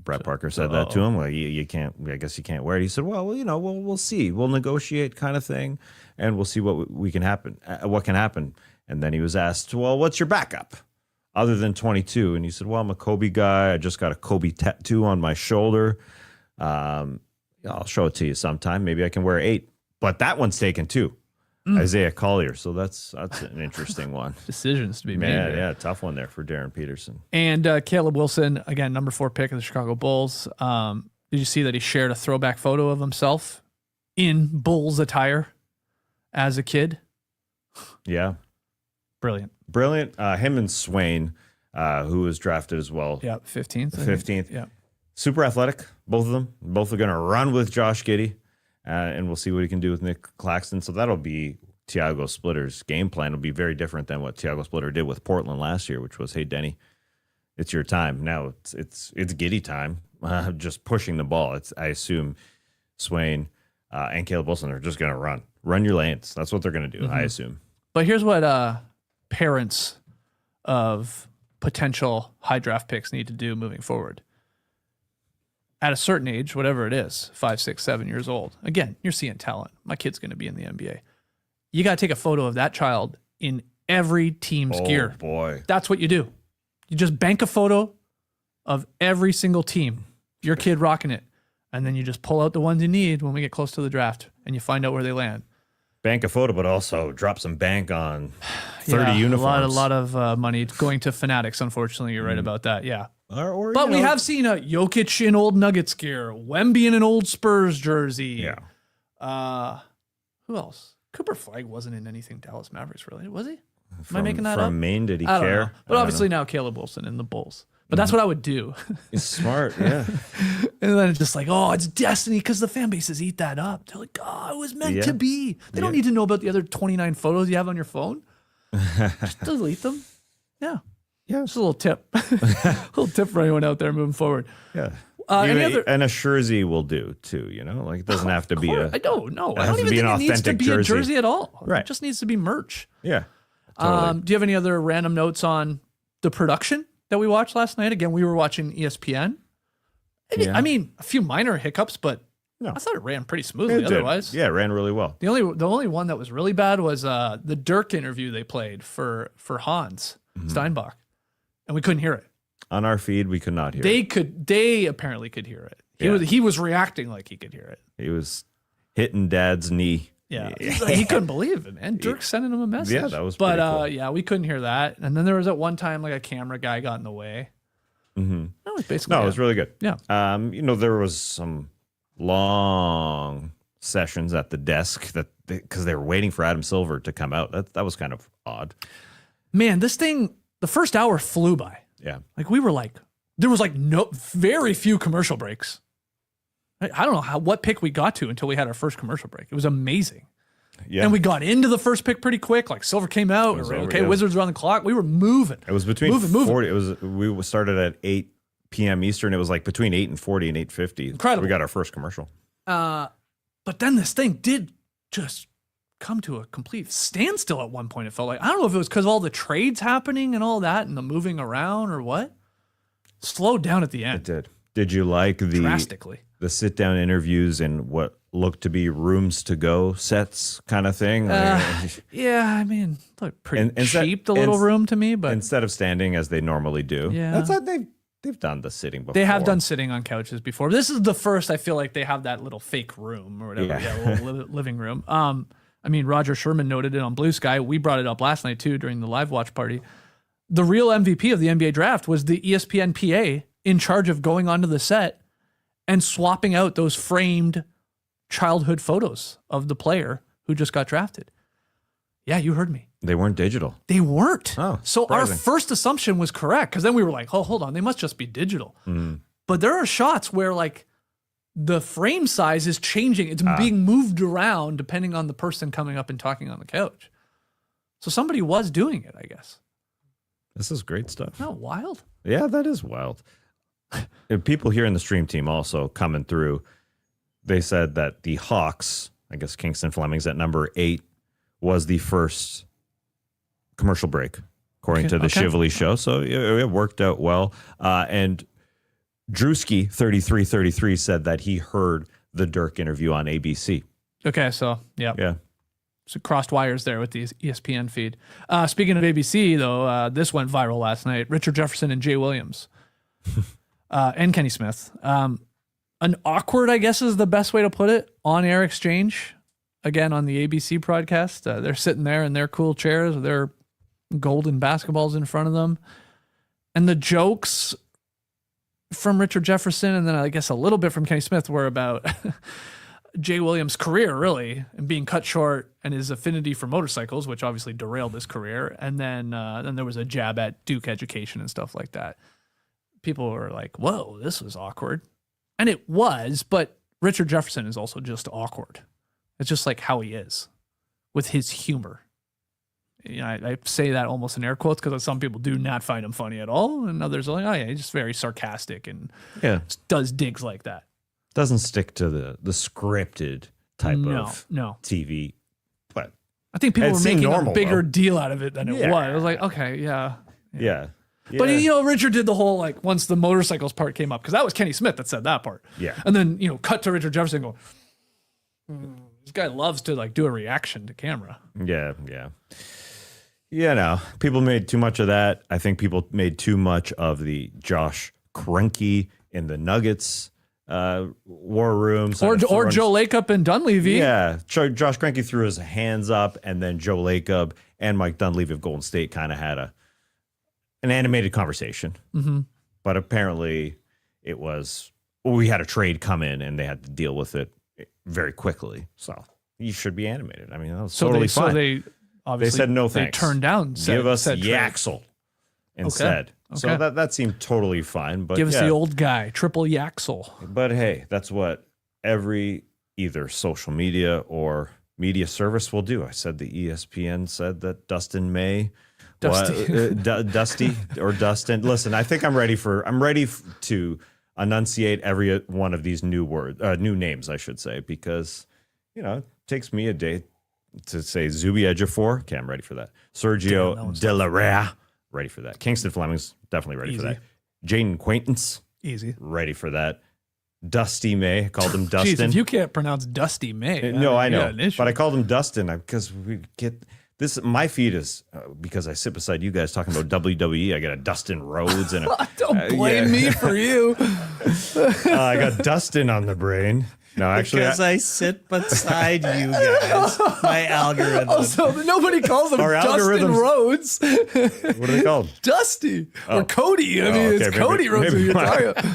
Brett Parker said that to him. Like, you can't, I guess you can't wear it. He said, well, we'll see. We'll negotiate kind of thing, and we'll see what can happen. And then he was asked, well, what's your backup other than 22? And he said, well, I'm a Kobe guy. I just got a Kobe tattoo on my shoulder. I'll show it to you sometime. Maybe I can wear 8. But that one's taken too. Isaiah Collier. So that's an interesting one. Decisions to be made. Yeah, tough one there for Darren Peterson. And Caleb Wilson, again, number 4 pick of the Chicago Bulls. Did you see that he shared a throwback photo of himself in Bulls attire as a kid? Yeah. Brilliant. Him and Swain, who was drafted as well. Yeah, 15th. 15th. Yeah. Super athletic, both of them. Both are going to run with Josh Giddey, and we'll see what he can do with Nick Claxton. So that'll be Tiago Splitter's game plan. Will be very different than what Tiago Splitter did with Portland last year, which was, hey, Denny, it's your time. Now it's Giddey time, just pushing the ball. I assume Swain and Caleb Wilson are just going to run your lanes. That's what they're going to do, I assume. But here's what parents of potential high draft picks need to do moving forward. At a certain age, whatever it is, 5, 6, 7 years old, again, you're seeing talent. My kid's going to be in the NBA. You got to take a photo of that child in every team's gear. Oh, boy. That's what you do. You just bank a photo of every single team, your kid rocking it, and then you just pull out the ones you need when we get close to the draft, and you find out where they land. Bank a photo, but also drop some bank on 30 uniforms. A lot of money going to Fanatics, unfortunately. You're right about that, yeah. But we have seen a Jokic in old Nuggets gear, Wemby in an old Spurs jersey. Yeah. Who else? Cooper Flagg wasn't in anything Dallas Mavericks related, was he? Am I making that up? From Maine, did he I don't care? know. But obviously now Caleb Wilson in the Bulls. But that's what I would do. He's smart, yeah. And then it's just like, oh, it's destiny because the fan bases eat that up. They're like, oh, it was meant to be. They don't need to know about the other 29 photos you have on your phone. Just delete them. Yeah. Yeah, just a little tip. Little tip for anyone out there moving forward. Yeah. And a jersey will do too, Like it doesn't have to be I don't know. I has don't to even be think an it needs to authentic be jersey. a jersey at all. Right. It just needs to be merch. Yeah. Totally. Do you have any other random notes on the production that we watched last night? Again, we were watching ESPN. I mean, a few minor hiccups, but I thought it ran pretty smoothly otherwise. Yeah, it ran really well. The only one that was really bad was the Dirk interview they played for Hans Steinbach. And we couldn't hear it. On our feed, we could not hear it. They apparently could hear it. He was reacting like he could hear it. He was hitting Dad's knee. Yeah. He couldn't believe it, man. Dirk's sending him a message. Yeah, that was pretty cool. Yeah, we couldn't hear that. And then there was at one time like a camera guy got in the way. Mm-hmm. That was basically it was really good. Yeah. There was some long sessions at the desk because they were waiting for Adam Silver to come out. That was kind of odd. Man, this thing, the first hour flew by. Yeah. Like there was very few commercial breaks. I don't know what pick we got to until we had our first commercial break. It was amazing. Yeah. And we got into the first pick pretty quick. Like Silver came out. Wizards were on the clock. We were moving. It was between 40. We started at 8 p.m. Eastern. It was like between 8:40 and 8:50. Incredible. We got our first commercial. But then this thing did just come to a complete standstill at one point. It felt like, I don't know if it was because all the trades happening and all that and the moving around or what. Slowed down at the end. It did. Did you like drastically the sit down interviews and what looked to be rooms to go sets kind of thing? Yeah, I mean, look pretty cheap, the little room to me, but instead of standing as they normally do. Yeah. That's what they've done the sitting before. They have done sitting on couches before. This is the first I feel like they have that little fake room or whatever. Yeah, little living room. I mean, Roger Sherman noted it on Blue Sky. We brought it up last night too during the live watch party. The real MVP of the NBA draft was the ESPN PA in charge of going onto the set and swapping out those framed childhood photos of the player who just got drafted. Yeah, you heard me. They weren't digital. They weren't. Oh, so surprising. Our first assumption was correct because then we were like, oh, hold on, they must just be digital. But there are shots where like the frame size is changing. It's being moved around depending on the person coming up and talking on the couch. So somebody was doing it, I guess. This is great stuff. Isn't that wild? Yeah, that is wild. And people here in the stream team also coming through, they said that the Hawks I guess Kingston Fleming's at number 8 was the first commercial break, according to the Shively show. So it worked out well. And Drewski 3333 said that he heard the Dirk interview on ABC. Okay, so Yeah. So crossed wires there with the ESPN feed. Speaking of ABC, though, this went viral last night. Richard Jefferson and Jay Williams and Kenny Smith. An awkward, I guess is the best way to put it, on-air exchange. Again, on the ABC broadcast. They're sitting there in their cool chairs with their golden basketballs in front of them. And the jokes from Richard Jefferson, and then I guess a little bit from Kenny Smith, were about Jay Williams' career, really, and being cut short, and his affinity for motorcycles, which obviously derailed his career. And then there was a jab at Duke education and stuff like that. People were like, whoa, this was awkward. And it was, but Richard Jefferson is also just awkward. It's just like how he is with his humor. You know, I say that almost in air quotes because some people do not find him funny at all. And others are like, oh yeah, he's just very sarcastic and does digs like that. Doesn't stick to the scripted type of TV. But I think people were making normal, a bigger though. deal out of it than it was. I was like, okay, yeah. But you know, Richard did the whole, like, once the motorcycles part came up, because that was Kenny Smith that said that part. Yeah. And then, you know, cut to Richard Jefferson going, this guy loves to, like, do a reaction to camera. Yeah. You know, people made too much of that. I think people made too much of the Josh Kroenke in the Nuggets war rooms. Or Joe Lacob and Dunleavy. Yeah. Josh Kroenke threw his hands up, and then Joe Lacob and Mike Dunleavy of Golden State kind of had an animated conversation. Mm-hmm. But apparently it was, we had a trade come in and they had to deal with it very quickly. So you should be animated. I mean, that was totally fine. So they obviously said no thanks. They turned down. Give us Yaxel instead. Okay. So that seemed totally fine. But give us the old guy, triple Yaxel. But hey, that's what every either social media or media service will do. I said the ESPN said that Dustin May, Dusty or Dustin. Listen, I think I'm ready to enunciate every one of these new names, I should say, because you know it takes me a day to say Zuby Ejiofor. Okay, I'm ready for that. Sergio De La Rea, ready for that. Kingston Fleming's definitely ready for that. Jaden Quaintance, easy, ready for that. Dusty May, I called him Dustin. Jeez, if you can't pronounce Dusty May, no, I know, but I called him Dustin because we get this. My feed is because I sit beside you guys talking about WWE. I got a Dustin Rhodes and don't blame me for you. I got Dustin on the brain. No, actually, because I sit beside you guys. My algorithm. Also, nobody calls him Dustin Rhodes. What are they called? Dusty or Cody. I mean, it's Cody Rhodes who you're talking about.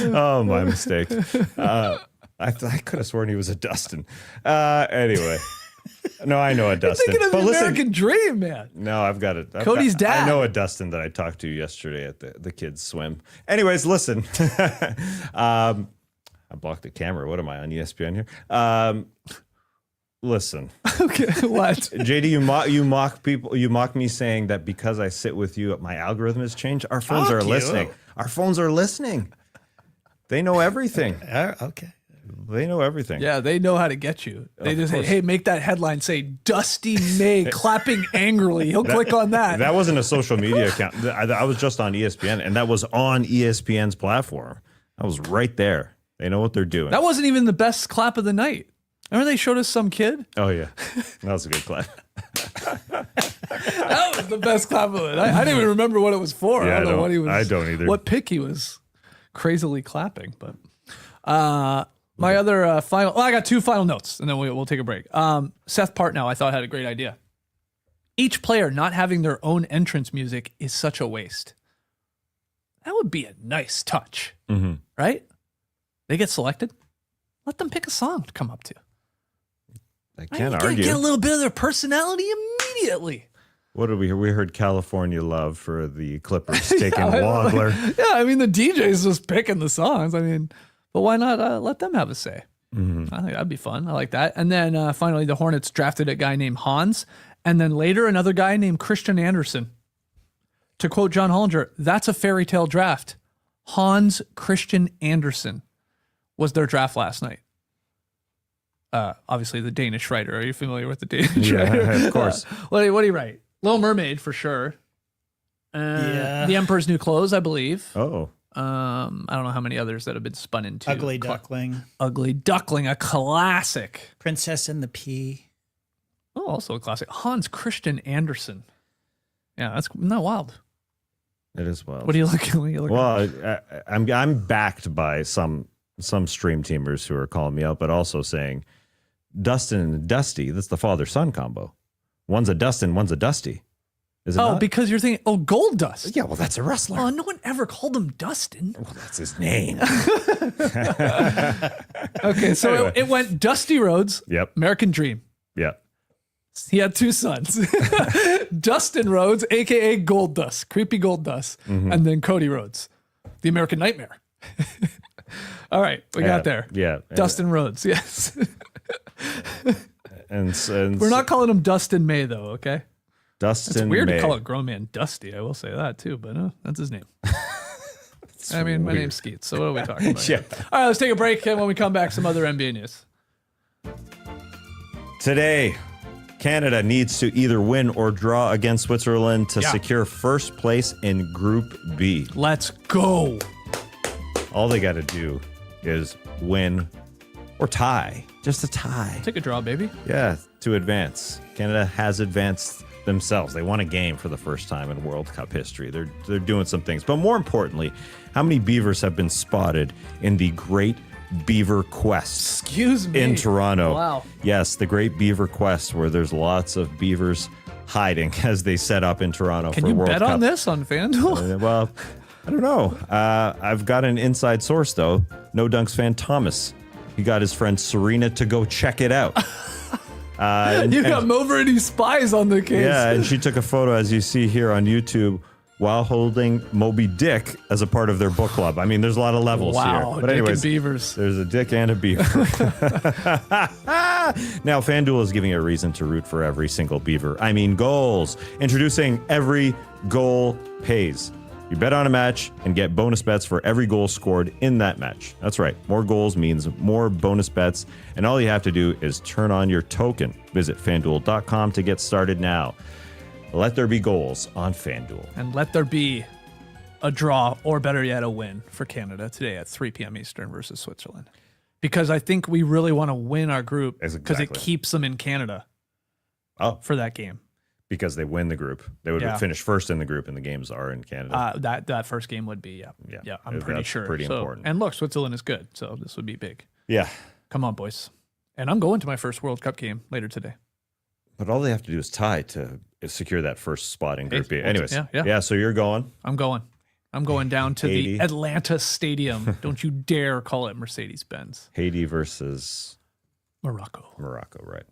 Oh, my mistake. I could have sworn he was a Dustin. Anyway. No, I know a Dustin. You're thinking of the American Dream, man. No, I've got it. Cody's dad. I know a Dustin that I talked to yesterday at the kids' swim. Anyways, listen. I blocked the camera. What am I on ESPN here? Listen. Okay, what? JD, you mock people. You mock me saying that because I sit with you, my algorithm has changed. Our phones are listening. Our phones are listening. They know everything. Okay. They know everything. Yeah, they know how to get you. They just say, hey, make that headline say Dusty May clapping angrily. He'll click on that. That wasn't a social media account. I was just on ESPN, and that was on ESPN's platform. I was right there. They know what they're doing. That wasn't even the best clap of the night. Remember they showed us some kid? Oh, yeah. That was a good clap. That was the best clap of it. I didn't even remember what it was for. Yeah, I don't know what he was. I don't either. What pick he was crazily clapping. But my other final, I got two final notes, and then we'll take a break. Seth Partnow, I thought, had a great idea. Each player not having their own entrance music is such a waste. That would be a nice touch, right? They get selected. Let them pick a song to come up to. I can't argue. Get a little bit of their personality immediately. What did we hear? We heard California Love for the Clippers taking Wagler. Yeah, I mean, the DJ's just picking the songs. I mean, but why not let them have a say? I think that'd be fun. I like that. And then finally, the Hornets drafted a guy named Hans. And then later, another guy named Christian Anderson. To quote John Hollinger, that's a fairy tale draft. Hans Christian Andersen was their draft last night. Obviously, the Danish writer. Are you familiar with the Danish writer? Yeah, of course. What do you write? Little Mermaid for sure. Yeah. The Emperor's New Clothes, I believe. Oh, I don't know how many others that have been spun into. Ugly Duckling. Ugly Duckling, a classic. Princess and the Pea. Oh, also a classic. Hans Christian Andersen. Yeah, that's not wild. it is wild. What are you looking? Well, I'm backed by some stream teamers who are calling me out, but also saying Dustin and Dusty. That's the father-son combo. One's a Dustin, one's a Dusty. Is it Oh, not? because you're thinking, Gold Dust. Yeah, well, that's a wrestler. Oh, no one ever called him Dustin. Well, that's his name. Okay, so Anyway. it went Dusty Rhodes, Yep. American Dream. Yeah. He had two sons, Dustin Rhodes, aka Gold Dust, creepy Gold Dust, and then Cody Rhodes, the American Nightmare. All right, we got there. Yeah. Dustin Rhodes, yes. And We're not calling him Dustin May though, okay? Dustin. It's weird May. to call a grown man Dusty. I will say that too, but that's his name. I mean, my weird. name's Skeets, so what are we talking about? Yeah. Here? All right, let's take a break, and when we come back, some other NBA news. Today, Canada needs to either win or draw against Switzerland to Yeah. secure first place in Group B. Let's go. All they got to do is win or tie. Just a tie. Take a draw, baby. Yeah, to advance. Canada has advanced themselves. They won a game for the first time in World Cup history. They're doing some things. But more importantly, how many beavers have been spotted in the Great Beaver Quest Excuse me. in Toronto? Wow. Yes, the Great Beaver Quest, where there's lots of beavers hiding as they set up in Toronto Can for you World bet Cup. on this on FanDuel? Well, I don't know. I've got an inside source, though. No Dunks fan Thomas. He got his friend Serena to go check it out. You got Moverity spies on the case. Yeah, and she took a photo, as you see here on YouTube, while holding Moby Dick as a part of their book club. I mean, there's a lot of levels Wow, here. But Dick anyways, and Beavers. there's a dick and a beaver. Now, FanDuel is giving a reason to root for every single beaver. I mean, goals. Introducing Every Goal Pays. You bet on a match and get bonus bets for every goal scored in that match. That's right. More goals means more bonus bets, and all you have to do is turn on your token. Visit FanDuel.com to get started now. Let there be goals on FanDuel. And let there be a draw, or better yet, a win for Canada today at 3 p.m. Eastern versus Switzerland. Because I think we really want to win our group because it Exactly. keeps them in Canada Oh, for that game. because they win the group. They would Yeah. finish first in the group, and the games are in Canada. That first game would be, Yeah, I'm pretty that's sure. pretty So- important. And look, Switzerland is good, so this would be big. Yeah. Come on, boys. And I'm going to my first World Cup game later today. But all they have to do is tie to secure that first spot in Group B. well, Anyways, yeah. so you're going. I'm going down to Haiti. the Atlanta Stadium. Don't you dare call it Mercedes-Benz. Haiti versus Morocco. Morocco, right?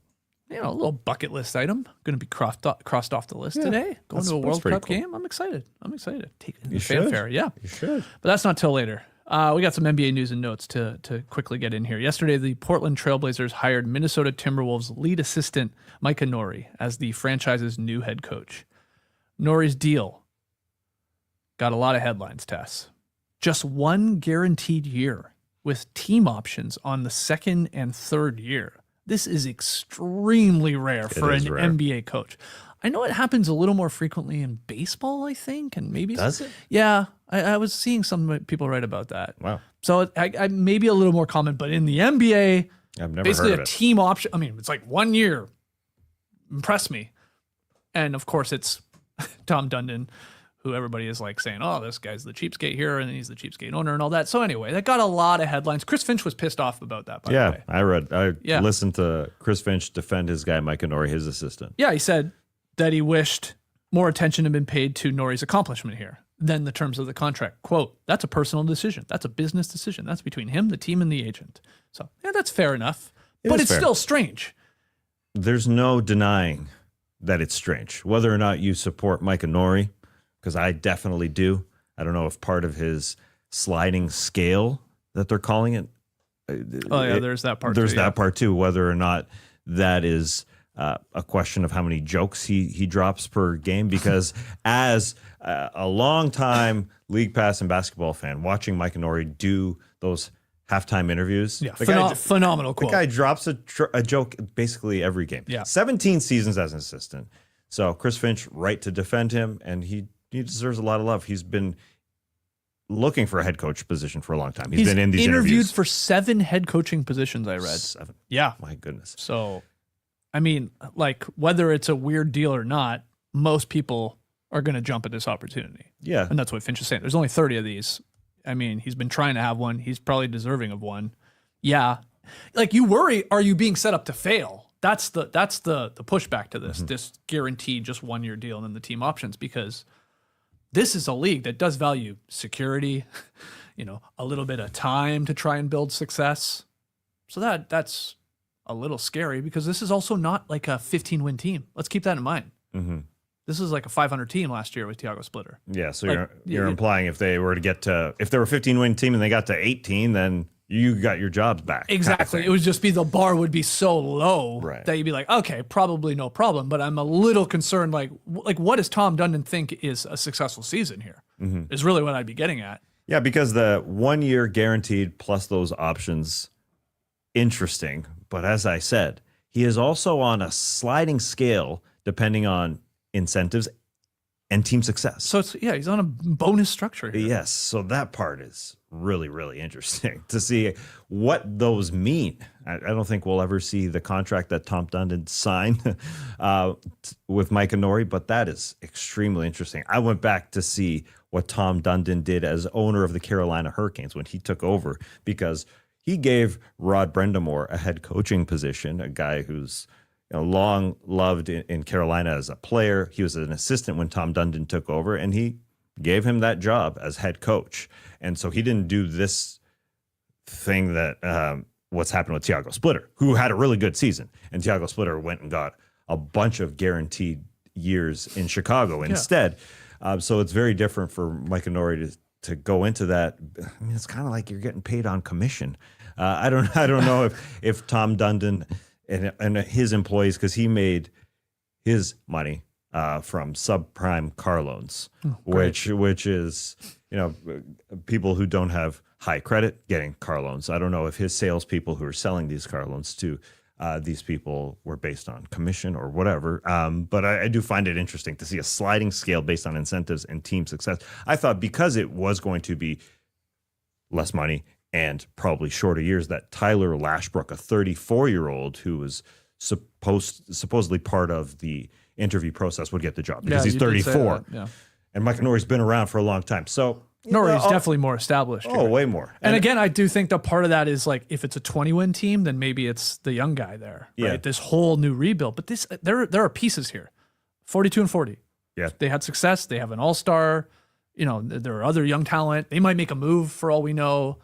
You know, a little bucket list item going to be crossed off the list today. Going That's- to a that's World pretty Cup cool. game. I'm excited. Take it in You the should. fanfare. Yeah. You should. But that's not till later. We got some NBA news and notes to quickly get in here. Yesterday, the Portland Trailblazers hired Minnesota Timberwolves lead assistant Micah Nori as the franchise's new head coach. Nori's deal got a lot of headlines, Tess. Just one guaranteed year with team options on the second and third year. This is extremely rare for an is rare. NBA coach. I know it happens a little more frequently in baseball, I think, and maybe Does it? Yeah, I was seeing some people write about that. Wow. So I maybe a little more common, but in the NBA, I've never basically heard of a it. team option. I mean, it's like 1 year. Impress me. And of course, it's Tom Dundon, who everybody is like saying, oh, this guy's the cheapskate here, and he's the cheapskate owner and all that. So anyway, that got a lot of headlines. Chris Finch was pissed off about that, by the Yeah, way. I Yeah. listened to Chris Finch defend his guy, Micah Nori, his assistant. Yeah, he said that he wished more attention had been paid to Nori's accomplishment here than the terms of the contract. Quote, that's a personal decision. That's a business decision. That's between him, the team, and the agent. So, yeah, that's fair enough. But is it's fair. still strange. There's no denying that it's strange. Whether or not you support Micah Nori, because I definitely do. I don't know if part of his sliding scale that they're calling it. Oh, yeah, there's that part There's too, that yeah. part too. Whether or not that is a question of how many jokes he drops per game, because as a longtime League Pass and basketball fan, watching Micah Nori do those halftime interviews. Yeah, The guy, phenomenal the quote. guy drops a joke basically every game. Yeah. 17 seasons as an assistant. So Chris Finch, right to defend him, and he deserves a lot of love. He's been looking for a head coach position for a long time. He's been in these interviewed interviews. for 7 head coaching positions, I read. 7. Yeah. My goodness. So, I mean, like, whether it's a weird deal or not, most people are going to jump at this opportunity. Yeah. And that's what Finch is saying. There's only 30 of these. I mean, he's been trying to have one. He's probably deserving of one. Yeah. Like, you worry, are you being set up to fail? That's the pushback to this. This guaranteed just 1-year deal and then the team options, because this is a league that does value security, a little bit of time to try and build success. So that's a little scary, because this is also not like a 15-win team. Let's keep that in mind. Mm-hmm. This is like a 500 team last year with Tiago Splitter. Yeah, so Like, you're implying if they were to get to, if they were a 15-win team and they got to 18, then you got your jobs back. Exactly. It would just be, the bar would be so low Right. that you'd be like, okay, probably no problem. But I'm a little concerned, like what does Tom Dundon think is a successful season here? Is really what I'd be getting at. Yeah, because the 1 year guaranteed plus those options, interesting. But as I said, he is also on a sliding scale depending on incentives and team success. So he's on a bonus structure here. Yes, so that part is really, really interesting to see what those mean. I don't think we'll ever see the contract that Tom Dundon signed with Micah Nori, but that is extremely interesting. I went back to see what Tom Dundon did as owner of the Carolina Hurricanes when he took over, because he gave Rod Brendamore a head coaching position, a guy who's long loved in Carolina as a player. He was an assistant when Tom Dundon took over, and he gave him that job as head coach. And so he didn't do this thing that what's happened with Tiago Splitter, who had a really good season. And Tiago Splitter went and got a bunch of guaranteed years in Chicago instead. So it's very different for Micah Nori to go into that. I mean, it's kind of like you're getting paid on commission. I don't know if Tom Dundon and his employees, because he made his money from subprime car loans, which is, people who don't have high credit getting car loans. I don't know if his salespeople who are selling these car loans to these people were based on commission or whatever. But I do find it interesting to see a sliding scale based on incentives and team success. I thought because it was going to be less money and probably shorter years, that Tyler Lashbrook, a 34-year-old who was supposedly part of the interview process, would get the job because he's 34. Yeah. And Micah Nori's been around for a long time. So Nori's definitely more established. Oh, way more. And again, I do think that part of that is like, if it's a 20-win team, then maybe it's the young guy there, right? Yeah. This whole new rebuild. But there are pieces here. 42 and 40. Yeah. They had success. They have an all-star. There are other young talent. They might make a move for all we know.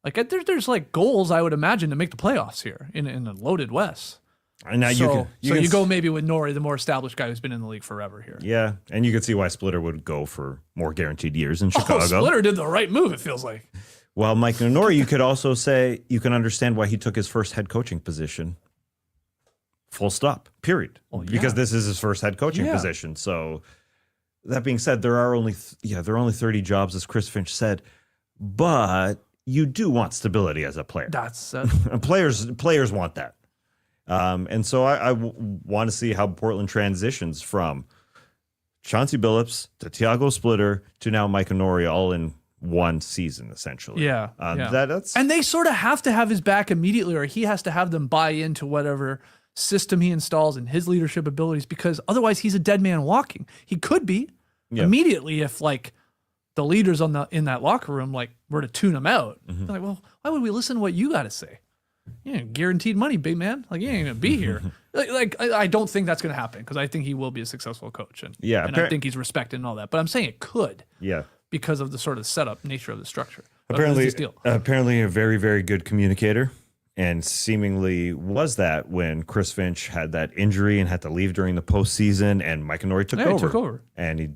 Like there's like goals, I would imagine, to make the playoffs here in a loaded West. And now So you you go maybe with Nori, the more established guy who's been in the league forever here. Yeah, and you can see why Splitter would go for more guaranteed years in Chicago. Splitter did the right move, it feels like. Well, Micah Nori, you could also say you can understand why he took his first head coaching position. Full stop. Period. Well, yeah. Because this is his first head coaching Yeah. position. So that being said, there are only 30 jobs, as Chris Finch said, but you do want stability as a player. That's Players want that. And so I want to see how Portland transitions from Chauncey Billups to Tiago Splitter to now Micah Nori, all in one season, essentially. Yeah. That's And they sort of have to have his back immediately, or he has to have them buy into whatever system he installs and his leadership abilities, because otherwise he's a dead man walking. He could be immediately if like the leaders in that locker room like were to tune him out. Mm-hmm. They're like, well, why would we listen to what you got to say? Yeah, guaranteed money, big man. Like, you ain't gonna be here. I don't think that's gonna happen, because I think he will be a successful coach, and I think he's respected and all that. But I'm saying it could, because of the sort of setup nature of the structure. Apparently, a very, very good communicator, and seemingly was that when Chris Finch had that injury and had to leave during the postseason, and Micah Nori took over, and he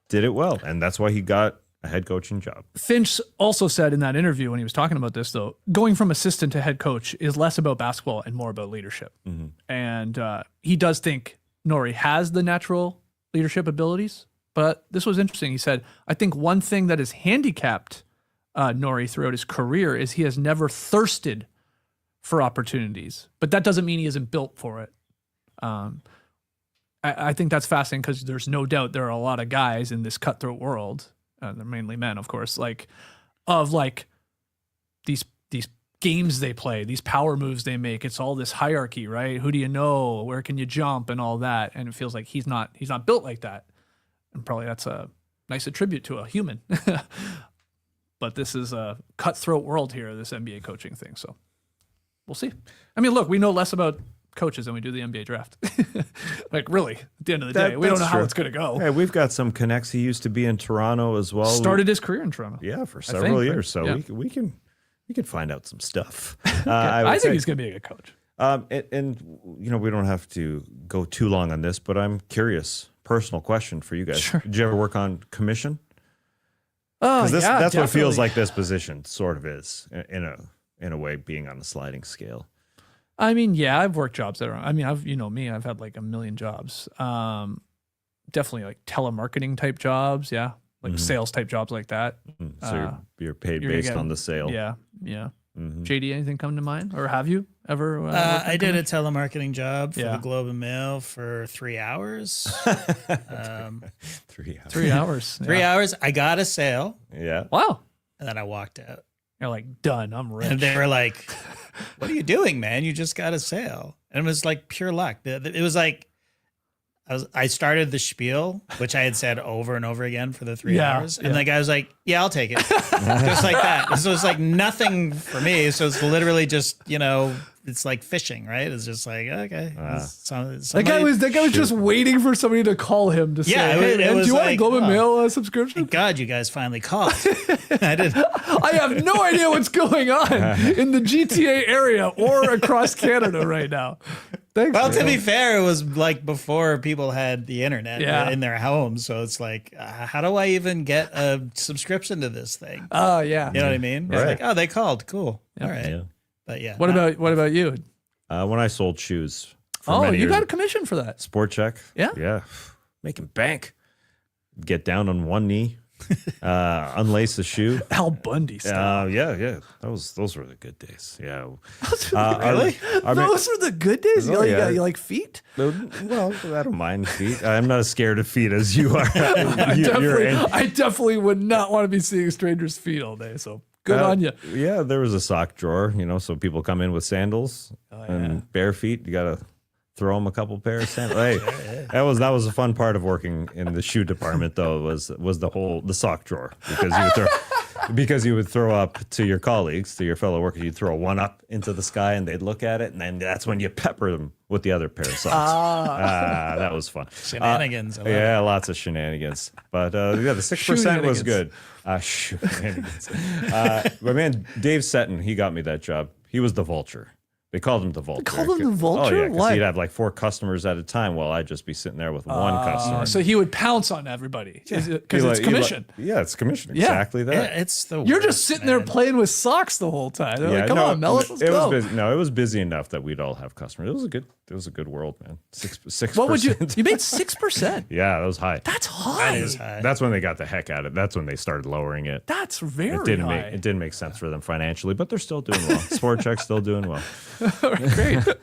did it well, and that's why he got a head coaching job. Finch also said in that interview when he was talking about this, though, going from assistant to head coach is less about basketball and more about leadership. Mm-hmm. And he does think Nori has the natural leadership abilities. But this was interesting. He said, I think one thing that has handicapped Nori throughout his career is he has never thirsted for opportunities, but that doesn't mean he isn't built for it. I think that's fascinating because there's no doubt there are a lot of guys in this cutthroat world, they're mainly men, of course, these games they play, these power moves they make. It's all this hierarchy, right? Who do you know? Where can you jump and all that? And it feels like he's not built like that. And probably that's a nice attribute to a human. But this is a cutthroat world here, this NBA coaching thing. So we'll see. I mean, look, we know less about coaches than we do the NBA draft. Like, really, at the end of the day, we don't know how it's going to go. Hey, we've got some connects. He used to be in Toronto as well. Started his career in Toronto. Yeah, for several years. So yeah. we can find out some stuff. I think he's going to be a good coach. And you know, we don't have to go too long on this, but I'm curious. Personal question for you guys. Sure. Did you ever work on commission? Oh, That's definitely. what feels like this position sort of is in a way, being on a sliding scale. I mean, yeah, I've worked jobs that are, I mean, I've had like a million jobs. Definitely like telemarketing type jobs. Yeah. Like sales type jobs like that. So you're paid based on the sale. Yeah. Yeah. JD, anything come to mind, or have you ever? I did a telemarketing job for Yeah. the Globe and Mail for 3 hours. 3 hours. 3 hours. 3 hours. I got a sale, Yeah. Wow. and then I walked out. You're like, done. I'm rich. And they were like, "What are you doing, man? You just got a sale." And it was like pure luck. It was like I started the spiel, which I had said over and over again for the 3 hours, and the guy was like, "Yeah, I'll take it," just like that. So it's like nothing for me. So it's literally just, it's like fishing, right? It's just like, okay, That guy was just waiting for somebody to call him to say, it "Hey, was do you want a like, Globe and oh. Mail subscription?" Thank God you guys finally called. I did. I have no idea what's going on in the GTA area or across Canada right now. Thanks. Well, to man. be fair, it was like before people had the internet in their homes. So it's like, how do I even get a subscription to this thing? Oh yeah. You know what I mean? It's Right. like, oh, they called. Cool. All right. Yeah. But yeah. What about you? When I sold shoes. For Oh, many you years, got a commission for that. Sport check. Yeah? Yeah. Making bank. Get down on one knee. Unlace the shoe. Al Bundy stuff. Yeah. Those were the good days. Yeah. Really? Those were the good days. Oh, yeah. You like feet? Well, I don't mind feet. I'm not as scared of feet as you are. I definitely would not want to be seeing strangers' feet all day. So good on you. Yeah, there was a sock drawer, so people come in with sandals and bare feet. You got to throw them a couple pairs of sandals. Hey, that was a fun part of working in the shoe department, though, was the sock drawer, because you would throw up to your colleagues, to your fellow workers. You'd throw one up into the sky and they'd look at it, and then that's when you pepper them with the other pair of socks. That was fun. Shenanigans. I love Yeah, lots of shenanigans. But the 6% was good. Shenanigans. My man Dave Setton, he got me that job. He was the vulture. They called him the vulture. They called him the vulture? Oh, yeah, because Why? he'd have like 4 customers at a time while I'd just be sitting there with one customer. So he would pounce on everybody because He it's commission. Yeah, it's commission. Yeah. Exactly that. Yeah, it's the You're worst, just sitting there man. playing with socks the whole time. They're like, come on, Mel, let's it go. was busy. No, it was busy enough that we'd all have customers. It was a good world, man. 6%. What would you made 6%? Yeah, that was high. That's high. That is high. That's when they got the heck out of it. That's when they started lowering it. That's very It high. didn't make sense for them financially, but they're still doing well. Sport Check's still doing well. Great. All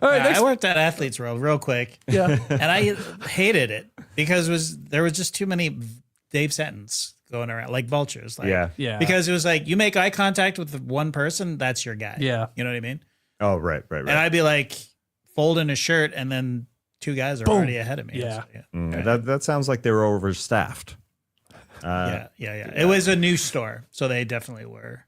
right, Yeah, next. I worked at Athletes World real quick, Yeah. and I hated it because there was just too many Dave Settons going around like vultures. Like, Yeah. Yeah. Because it was like you make eye contact with one person, that's your guy. Yeah. You know what I mean? Oh, right. And I'd be like folding a shirt, and then 2 guys are Boom. already ahead of me. Yeah. So, That sounds like they were overstaffed. yeah. It was a new store, so they definitely were.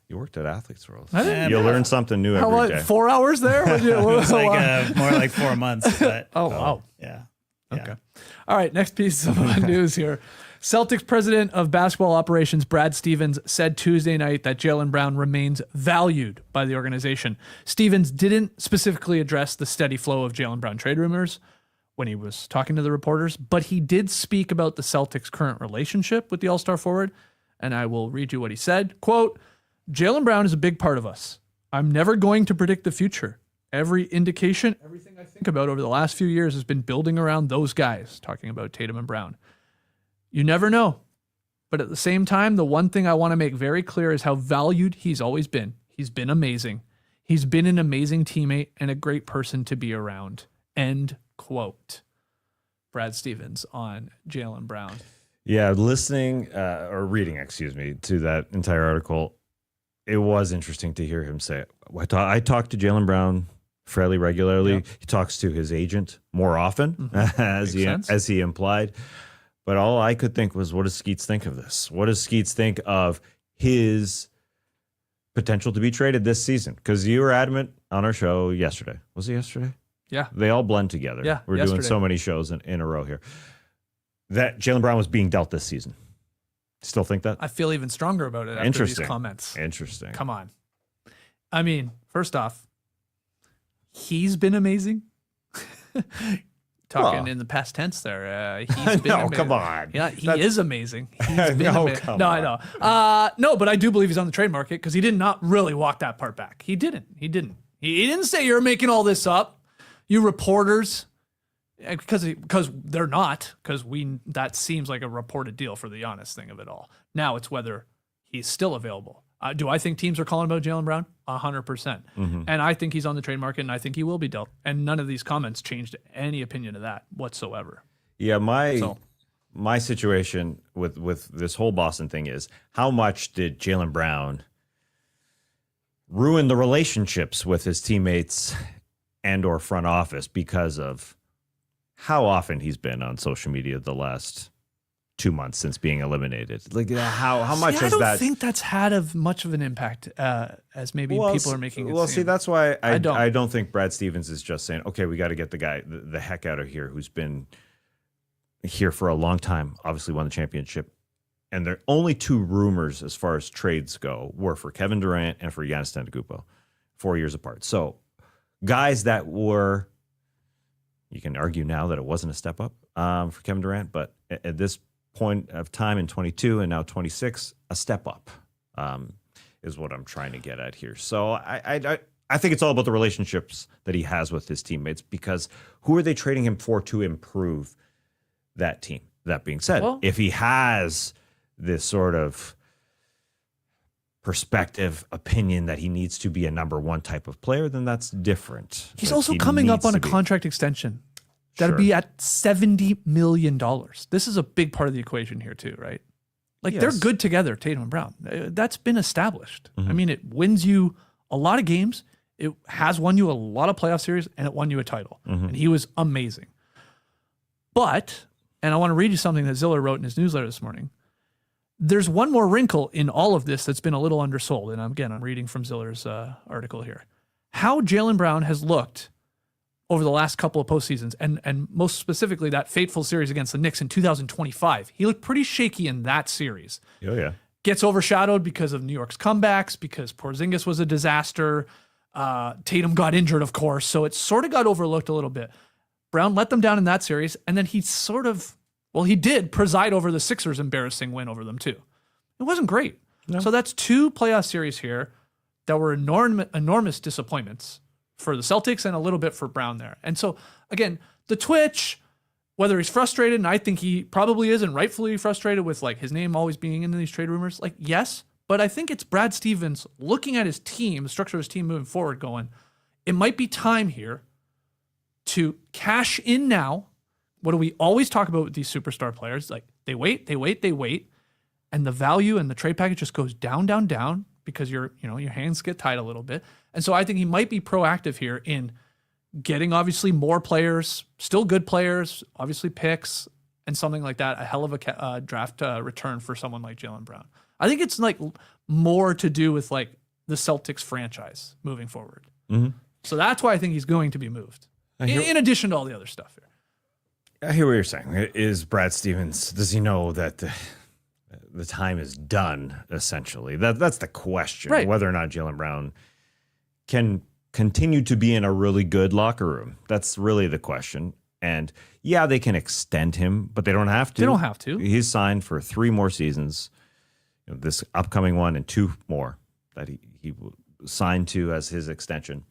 You worked at Athletes World. I didn't- You learn something new How every long? day. 4 hours there? What It was how long? like more like 4 months, but Oh, wow. yeah. Okay. All right. Next piece of news here. Celtics president of basketball operations, Brad Stevens, said Tuesday night that Jaylen Brown remains valued by the organization. Stevens didn't specifically address the steady flow of Jaylen Brown trade rumors when he was talking to the reporters, but he did speak about the Celtics' current relationship with the All-Star forward. And I will read you what he said. Quote, Jaylen Brown is a big part of us. I'm never going to predict the future. Every indication, everything I think about over the last few years has been building around those guys, talking about Tatum and Brown. You never know. But at the same time, the one thing I want to make very clear is how valued he's always been. He's been amazing. He's been an amazing teammate and a great person to be around. End quote. Brad Stevens on Jaylen Brown. Yeah, listening or reading, excuse me, to that entire article, it was interesting to hear him say, I talk to Jaylen Brown fairly regularly. Yep. He talks to his agent more often, as he implied. But all I could think was, what does Skeets think of this? What does Skeets think of his potential to be traded this season? Because you were adamant on our show yesterday. Was it yesterday? Yeah. They all blend together. Yeah, We're doing so many shows in a row here. That Jaylen Brown was being dealt this season. Still think that? I feel even stronger about it after these comments. Interesting. Come on. I mean, first off, he's been amazing. Talking in the past tense there. He's been amazing. Come on. Yeah, he is amazing. He's been come no, on. I know. No, but I do believe he's on the trade market because he did not really walk that part back. He didn't. He didn't say you're making all this up, you reporters, because they're not, because that seems like a reported deal for the honest thing of it all. Now it's whether he's still available. Do I think teams are calling about Jaylen Brown? 100%. And I think he's on the trade market, and I think he will be dealt. And none of these comments changed any opinion of that whatsoever. Yeah, my situation with this whole Boston thing is, how much did Jaylen Brown ruin the relationships with his teammates and or front office because of how often he's been on social media the last 2 months since being eliminated? Like how much has that? I don't think that's had much of an impact as maybe people are making it Well, seem. see, that's why I don't think Brad Stevens is just saying, okay, we got to get the guy the heck out of here who's been here for a long time, obviously won the championship. And the only two rumors as far as trades go were for Kevin Durant and for Giannis Antetokounmpo, 4 years apart. So guys that were, you can argue now that it wasn't a step up for Kevin Durant, but at this point of time in 22 and now 26, a step up is what I'm trying to get at here. So I think it's all about the relationships that he has with his teammates, because who are they trading him for to improve that team? That being said, if he has this sort of perspective, opinion that he needs to be a number one type of player, then that's different. He's also coming up on a contract extension that'll be at $70 million. This is a big part of the equation here too, right? Like they're good together, Tatum and Brown. That's been established. I mean, it wins you a lot of games. It has won you a lot of playoff series, and it won you a title. And he was amazing. But, and I want to read you something that Ziller wrote in his newsletter this morning. There's one more wrinkle in all of this that's been a little undersold. And again, I'm reading from Ziller's article here. How Jaylen Brown has looked over the last couple of postseasons, and most specifically that fateful series against the Knicks in 2025. He looked pretty shaky in that series. Oh, yeah. Gets overshadowed because of New York's comebacks, because Porzingis was a disaster. Tatum got injured, of course, so it sort of got overlooked a little bit. Brown let them down in that series, and then he he did preside over the Sixers' embarrassing win over them too. It wasn't great. No. So that's two playoff series here that were enormous disappointments for the Celtics and a little bit for Brown there. And so, again, the twitch, whether he's frustrated, and I think he probably is, and rightfully frustrated with like his name always being in these trade rumors, like, yes, but I think it's Brad Stevens looking at his team, the structure of his team moving forward, going, it might be time here to cash in now. What do we always talk about with these superstar players? Like they wait, and the value and the trade package just goes down, down, down because your hands get tied a little bit. And so I think he might be proactive here in getting obviously more players, still good players, obviously picks and something like that. A hell of a draft return for someone like Jaylen Brown. I think it's like more to do with like the Celtics franchise moving forward. So that's why I think he's going to be moved. In addition to all the other stuff here. I hear what you're saying. Is Brad Stevens, does he know that the time is done, essentially? That's the question, right? Whether or not Jaylen Brown can continue to be in a really good locker room. That's really the question. And yeah, they can extend him, but they don't have to. They don't have to. He's signed for 3 more seasons, this upcoming one and 2 more that he signed to as his extension.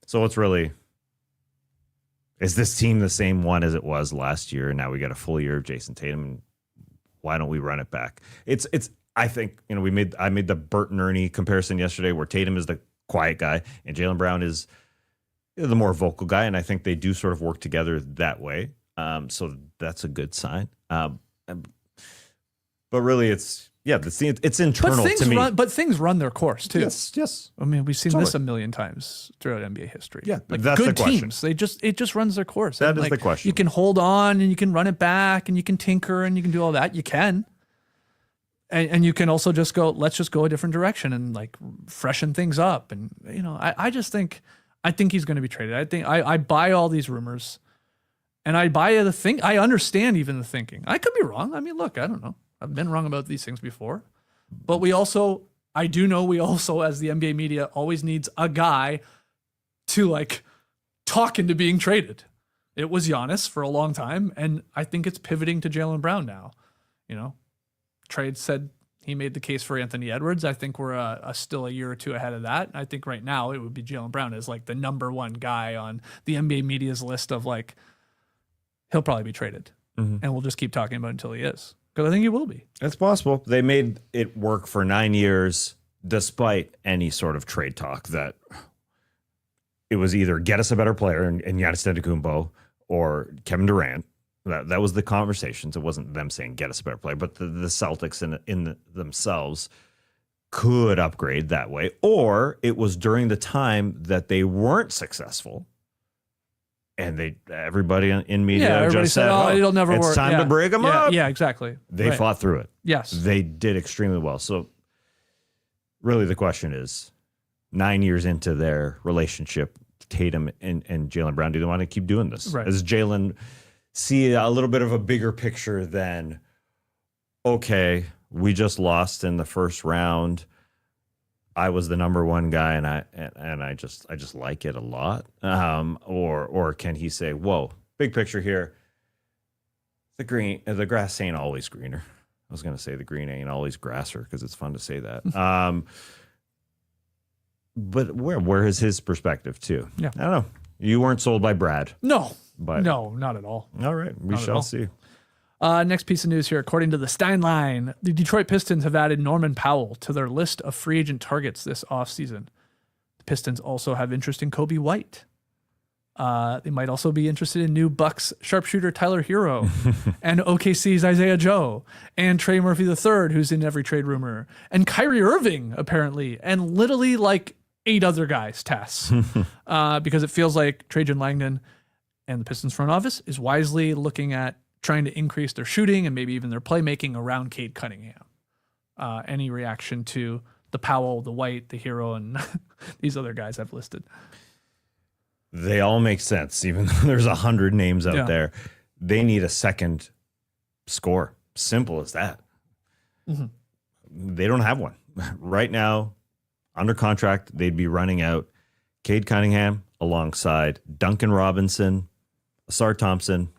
So it's really... Is this team the same one as it was last year? And now we got a full year of Jason Tatum. why don't we run it back? It's I think, I made the Bert and Ernie comparison yesterday where Tatum is the quiet guy and Jaylen Brown is the more vocal guy, and I think they do sort of work together that way. So that's a good sign. But really, it's internal to me. But things run their course too. Yes. I mean, we've seen this a million times throughout NBA history. Yeah, like that's good the question. teams, it just runs their course. That and is the question. You can hold on and you can run it back and you can tinker and you can do all that. You can. And you can also just go, let's just go a different direction and like freshen things up. And, I think he's going to be traded. I buy all these rumors and I buy I understand even the thinking. I could be wrong. I mean, look, I don't know. I've been wrong about these things before, but I do know we also, as the NBA media, always needs a guy to like talk into being traded. It was Giannis for a long time. And I think it's pivoting to Jaylen Brown now, Trade said he made the case for Anthony Edwards. I think we're still a year or two ahead of that. I think right now it would be Jaylen Brown as like the number one guy on the NBA media's list of like, he'll probably be traded. And we'll just keep talking about it until he is. Because I think he will be. It's possible. They made it work for 9 years despite any sort of trade talk that it was either get us a better player in Giannis Antetokounmpo or Kevin Durant. That was the conversations. It wasn't them saying get us a better player, but the Celtics themselves could upgrade that way. Or it was during the time that they weren't successful, and everybody in media just said, "Oh, it'll never work. It's time to break them up." Yeah, exactly. They fought through it. Yes, they did extremely well. So, really, the question is, 9 years into their relationship, Tatum and Jaylen Brown, do they want to keep doing this? Right. As Jaylen see a little bit of a bigger picture than, okay, we just lost in the first round. I was the number one guy, and I just like it a lot. Or can he say, whoa, big picture here. The grass ain't always greener. I was gonna say the green ain't always grasser because it's fun to say that. But where is his perspective too? Yeah, I don't know. You weren't sold by Brad. No. But no, not at all. All right, we shall see. Next piece of news here. According to the Stein line, the Detroit Pistons have added Norman Powell to their list of free agent targets this offseason. The Pistons also have interest in Coby White. They might also be interested in new Bucks sharpshooter Tyler Herro and OKC's Isaiah Joe and Trey Murphy III, who's in every trade rumor, and Kyrie Irving, apparently, and literally like 8 other guys, Tas, because it feels like Trajan Langdon and the Pistons front office is wisely looking at trying to increase their shooting and maybe even their playmaking around Cade Cunningham. Any reaction to the Powell, the White, the Herro, and these other guys I've listed? They all make sense, even though there's 100 names out there. They need a second score. Simple as that. They don't have one. Right now, under contract, they'd be running out Cade Cunningham alongside Duncan Robinson, Asar Thompson,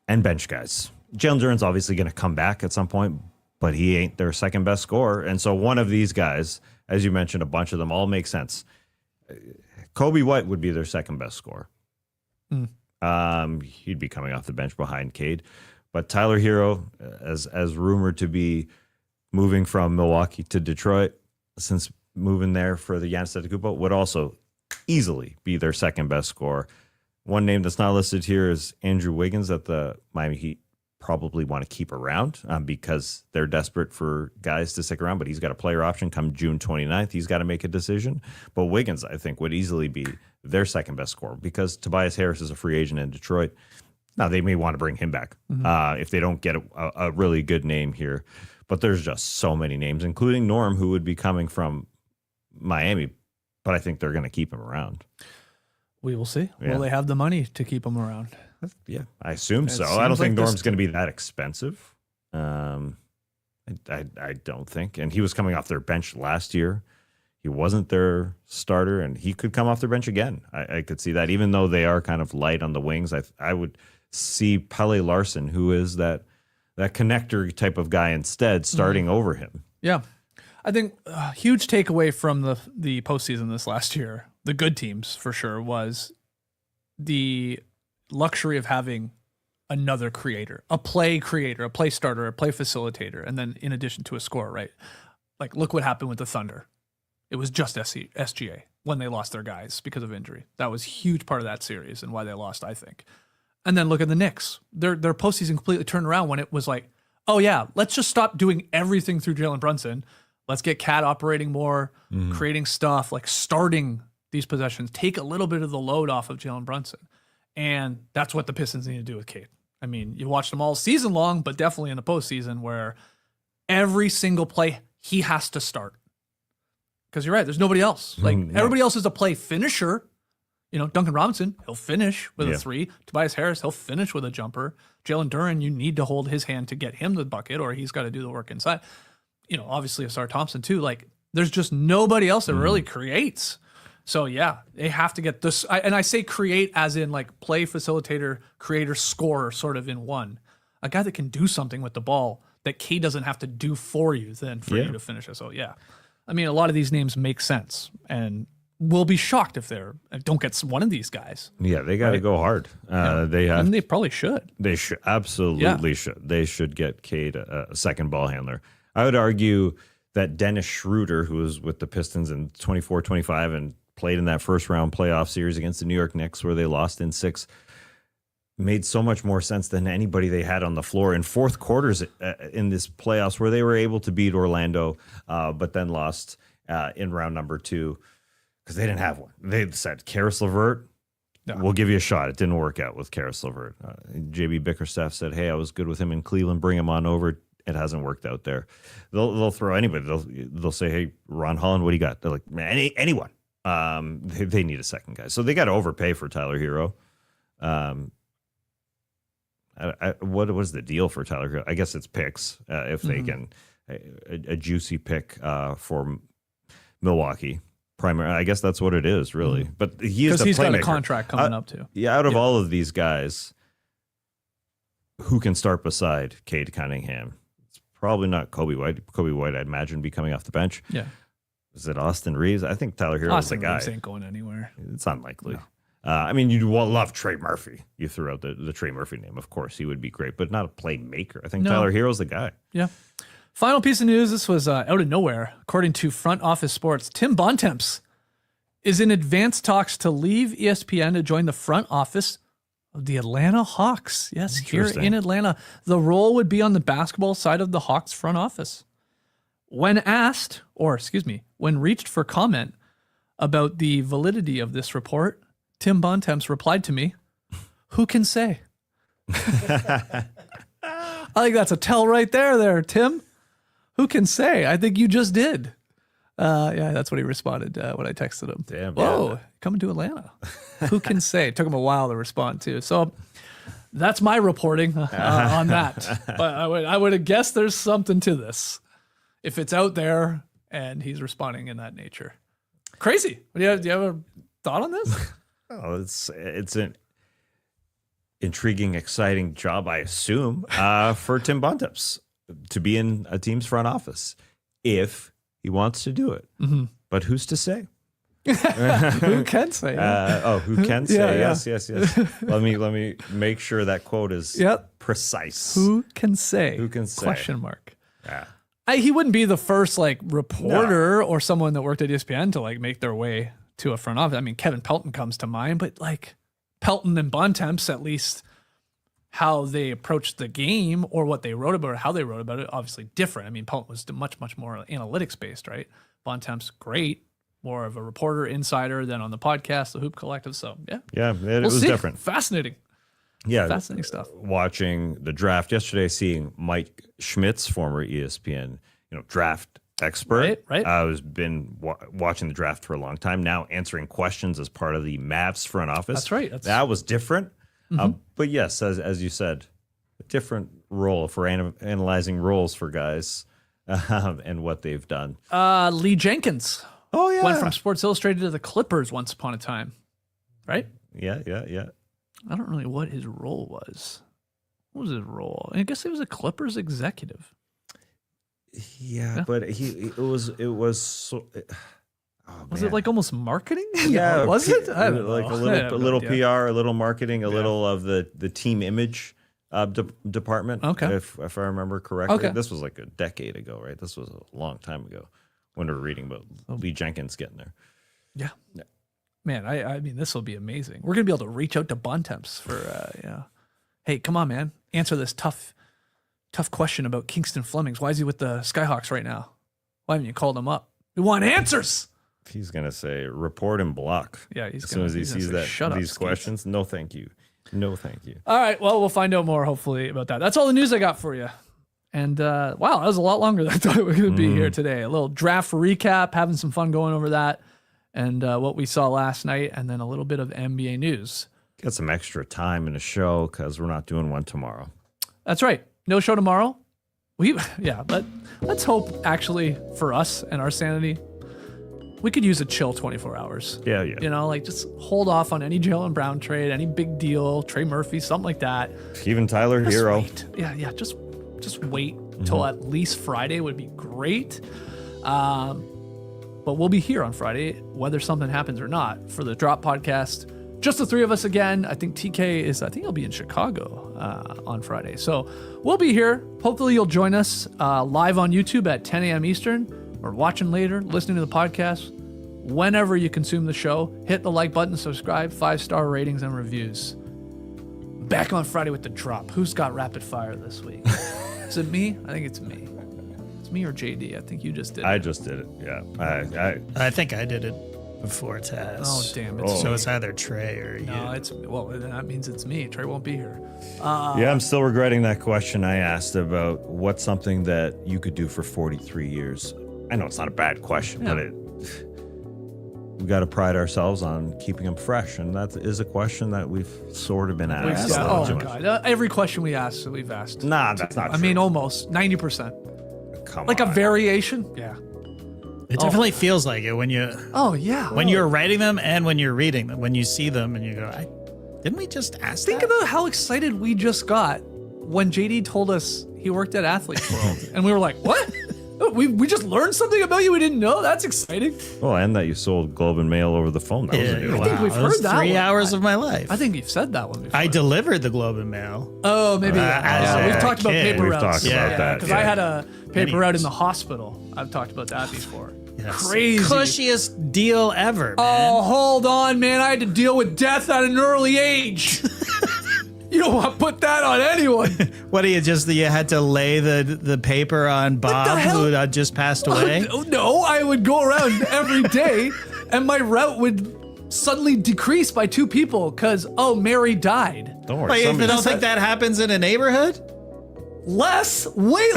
and bench guys. Jalen Duren's obviously going to come back at some point, but he ain't their second best scorer. And so one of these guys, as you mentioned, a bunch of them all make sense. Coby White would be their second best scorer. He'd be coming off the bench behind Cade. But Tyler Herro, as rumored to be moving from Milwaukee to Detroit, since moving there for the Giannis Antetokounmpo, would also easily be their second best scorer. One name that's not listed here is Andrew Wiggins that the Miami Heat probably want to keep around because they're desperate for guys to stick around, but he's got a player option come June 29th. He's got to make a decision. But Wiggins, I think, would easily be their second best scorer because Tobias Harris is a free agent in Detroit. Now, they may want to bring him back if they don't get a really good name here. But there's just so many names, including Norm, who would be coming from Miami. But I think they're going to keep him around. We will see. Yeah. Will they have the money to keep him around? Yeah, I assume so. seems I don't like think this Norm's going to be that expensive. I don't think. And he was coming off their bench last year. He wasn't their starter, and he could come off their bench again. I could see that. Even though they are kind of light on the wings, I would see Pele Larson, who is that connector type of guy instead, starting over him. Yeah. I think a huge takeaway from the postseason this last year, the good teams for sure, was the luxury of having another creator, a play starter, a play facilitator, and then in addition to a scorer, right? Like, look what happened with the Thunder. It was just SGA when they lost their guys because of injury. That was a huge part of that series and why they lost, I think. And then look at the Knicks. Their postseason completely turned around when it was like, oh yeah, let's just stop doing everything through Jalen Brunson. Let's get Cat operating more, creating stuff, like starting these possessions, take a little bit of the load off of Jalen Brunson. And that's what the Pistons need to do with Cade. I mean, you watched them all season long, but definitely in the postseason where every single play he has to start. Because you're right, there's nobody else. Like everybody else is a play finisher. You know, Duncan Robinson, he'll finish with a three. Tobias Harris, he'll finish with a jumper. Jalen Duren, you need to hold his hand to get him the bucket, or he's got to do the work inside. You know, obviously Asar Thompson too. Like, there's just nobody else that really creates. So yeah, they have to get this. And I say create as in like play facilitator, creator, scorer, sort of in one. A guy that can do something with the ball that K doesn't have to do for you then for you to finish it. So yeah, I mean, a lot of these names make sense, and we'll be shocked if don't get one of these guys. Yeah, they got to go hard. And they probably should. They should absolutely should. They should get Cade a second ball handler. I would argue that Dennis Schroeder, who was with the Pistons in 24-25 and played in that first round playoff series against the New York Knicks where they lost in 6, made so much more sense than anybody they had on the floor in fourth quarters in this playoffs where they were able to beat Orlando, but then lost in round number 2 because they didn't have one. They said, Karis LeVert, we'll give you a shot. It didn't work out with Karis LeVert. JB Bickerstaff said, hey, I was good with him in Cleveland. Bring him on over. It hasn't worked out there. They'll throw anybody. They'll say, hey, Ron Holland, what do you got? They're like, man, anyone. They need a second guy. So they got to overpay for Tyler Herro. What was the deal for Tyler Herro? I guess it's picks. If they can, a juicy pick for Milwaukee. Primary, I guess that's what it is, really. But he's got a contract coming up too. Yeah, out of all of these guys, who can start beside Cade Cunningham? It's probably not Coby White. Coby White, I'd imagine, be coming off the bench. Yeah. Is it Austin Reeves? I think Tyler Herro is the guy. Austin Reeves ain't going anywhere. It's unlikely. No. I mean, you'd love Trey Murphy. You threw out the Trey Murphy name. Of course, he would be great, but not a playmaker. I think Tyler Herro's the guy. Yeah. Final piece of news. This was out of nowhere. According to Front Office Sports, Tim Bontemps is in advanced talks to leave ESPN to join the front office of the Atlanta Hawks. Yes, here in Atlanta. The role would be on the basketball side of the Hawks front office. When reached for comment about the validity of this report, Tim Bontemps replied to me, who can say? I think that's a tell right there, Tim. Who can say? I think you just did. Yeah, that's what he responded when I texted him. Damn. Whoa, coming to Atlanta. Who can say? It took him a while to respond too. So that's my reporting on that. But I would have guessed there's something to this if it's out there and he's responding in that nature. Crazy. Do you have a thought on this? Oh, it's an intriguing, exciting job, I assume, for Tim Bontemps to be in a team's front office if he wants to do it. But who's to say? Who can say? Who can say? Yeah. Yes. Let me make sure that quote is precise. Who can say? Who can say? Question mark. Yeah. He wouldn't be the first reporter or someone that worked at ESPN to make their way to a front office. I mean, Kevin Pelton comes to mind, but Pelton and Bontemps, at least how they approached the game or what they wrote about or how they wrote about it, obviously different. I mean, Pelton was much, much more analytics based, right? Bontemps, great, more of a reporter, insider than on the podcast, the Hoop Collective. So it was different. Fascinating. Yeah, fascinating stuff. Watching the draft yesterday, seeing Mike Schmitz, former ESPN, draft expert. Right. I was been watching the draft for a long time now, answering questions as part of the Mavs front office. That's right. That was different. But yes, as you said, a different role for analyzing roles for guys and what they've done. Lee Jenkins. Oh, yeah. Went from Sports Illustrated to the Clippers once upon a time. Right? Yeah. I don't really know what his role was. What was his role? I guess he was a Clippers executive. Yeah. But it was so. Was it almost marketing? Yeah. Was it? I don't know. A little PR, a little marketing, a little of the team image department. Okay. If I remember correctly. Okay. This was like a decade ago, right? This was a long time ago when we were reading about Lee Jenkins getting there. Yeah. Man, I mean, this will be amazing. We're going to be able to reach out to Bontemps for, hey, come on, man. Answer this tough question about Kingston Flemings. Why is he with the Skyhawks right now? Why haven't you called him up? We want answers. He's going to say, report and block. Yeah, as soon as he sees these questions. No, thank you. No, thank you. All right. Well, we'll find out more, hopefully, about that. That's all the news I got for you. And wow, that was a lot longer than I thought it was going to be here today. A little draft recap, having some fun going over that, and what we saw last night, and then a little bit of NBA news. Got some extra time in the show because we're not doing one tomorrow. That's right. No show tomorrow. But let's hope, actually, for us and our sanity, we could use a chill 24 hours. Yeah. You know, like just hold off on any Jaylen Brown trade, any big deal, Trey Murphy, something like that. Even Tyler Just Herro. wait. Yeah. Just wait till at least Friday would be great. But we'll be here on Friday, whether something happens or not, for the Drop Podcast. Just the three of us again. I think TK he'll be in Chicago on Friday. So we'll be here. Hopefully you'll join us live on YouTube at 10 a.m. Eastern, or watching later, listening to the podcast. Whenever you consume the show, hit the like button, subscribe, 5-star ratings and reviews. Back on Friday with the Drop. Who's got rapid fire this week? Is it me? I think it's me. It's me or JD. I think you just did it. I just did it. Yeah. I think I did it before Tas. Oh, damn it. So it's either Trey or you. No, that means it's me. Trey won't be here. Yeah, I'm still regretting that question I asked about what's something that you could do for 43 years. I know it's not a bad question, but we got to pride ourselves on keeping them fresh, and that is a question that we've sort of been asked. God. Every question we asked, we've asked. Nah, that's not true. I mean, almost 90%. Come like on. a variation. Yeah. It definitely feels like it when you. Oh yeah. When you're writing them and when you're reading them, when you see them and you go, didn't we just ask? Think about how excited we just got when JD told us he worked at Athlete's World, and we were like, "What? We just learned something about you we didn't know. That's exciting." Well, and that you sold Globe and Mail over the phone. That was a new I one. think we've That was heard that 3 one. hours of my life. I think you've said that one before. I delivered the Globe and Mail. Oh, maybe. We've talked about kid. paper We've routes. talked about that. Because Yeah. I had a paper Many route years. in the hospital. I've talked about that before. Yes. Crazy. Cushiest deal ever, man. Oh, hold on, man. I had to deal with death at an early age. You don't want to put that on anyone. What do you had to lay the paper on Bob hell? who had just passed away? No, I would go around every day and my route would suddenly decrease by 2 people because, Mary died. Don't worry. Wait, you somebody- don't think that happens in a neighborhood? Way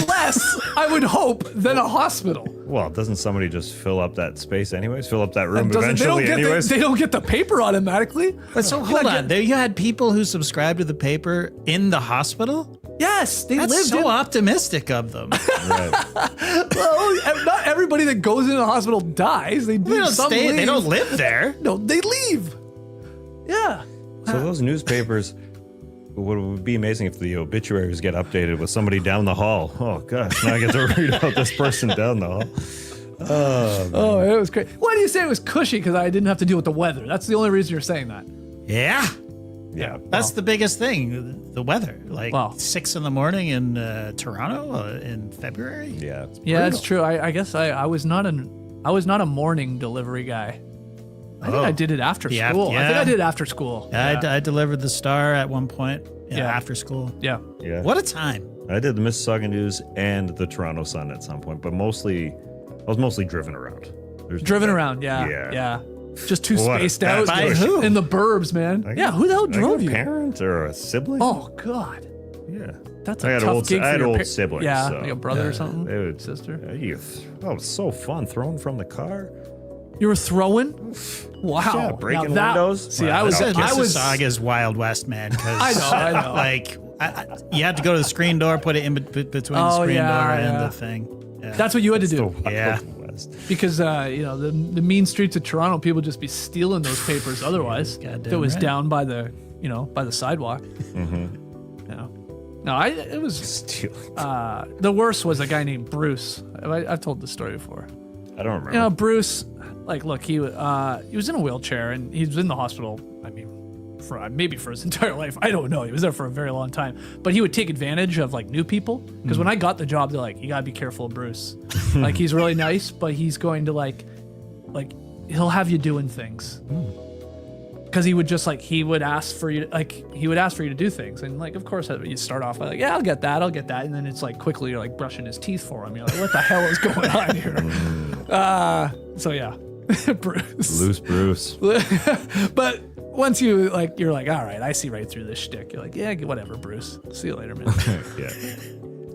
less, I would hope, than a hospital. Well, doesn't somebody just fill up that space anyways? Fill up that room They eventually anyways? they don't get the paper automatically. But so hold on, you had people who subscribed to the paper in the hospital? Yes, they That's lived so in. optimistic of them. Right. Well, not everybody that goes into the hospital dies. They do. They don't some stay. leave. They don't live there. No, they leave. Yeah. So those newspapers, would be amazing if the obituaries get updated with somebody down the hall. Oh gosh, now I get to read about this person down the hall. Oh, it was great. Why do you say it was cushy? Because I didn't have to deal with the weather. That's the only reason you're saying that. Yeah. Yeah. That's the biggest thing, the weather. Like Wow. 6 a.m. in Toronto in February. Yeah. Yeah, that's true. I guess I was not a morning delivery guy. I think I did it after Yeah, school. I think yeah. I did it after school. I delivered the Star at one point. Yeah. After school. Yeah. Yeah. What a time. I did the Mississauga News and the Toronto Sun at some point, but I was mostly driven around. Driven around. Yeah. Yeah. Yeah. Just too What? spaced out. By who? In the burbs, man. Yeah. Who the hell drove a you? parent or a sibling? Oh God. Yeah. That's I a had tough old, gig I for had your old pa- siblings. Yeah, so, like a brother or something. they would, Sister. Oh, it was so fun throwing from the car. You were throwing? Wow. Yeah, breaking Now that- windows. See, Well, I was. no. I was. Mississauga's Wild West, man. I know. Like, you had to go to the screen door, put it in between the Oh, screen yeah, door and yeah. the thing. Yeah. That's what you had to The do Wild Yeah. West. because the mean streets of Toronto, people just be stealing those papers. Otherwise, Goddamn if it was right. down by the sidewalk. Mm-hmm. No, it was. Stealing. The worst was a guy named Bruce. I've told this story before. I don't remember. Bruce, look, he was in a wheelchair and he was in the hospital. I mean, for maybe for his entire life. I don't know. He was there for a very long time, but he would take advantage of like new people. Because when I got the job, they're like, you gotta be careful of Bruce. Like he's really nice, but he's going to like he'll have you doing things. Because he would just like he would ask for you to do things, and like of course you start off like, yeah, I'll get that, and then it's like quickly you're like brushing his teeth for him. You're like, what the hell is going on here? So yeah, Bruce, Loose Bruce. But once you're like, all right, I see right through this shtick. You're like, yeah, whatever, Bruce. See you later, man. Yeah.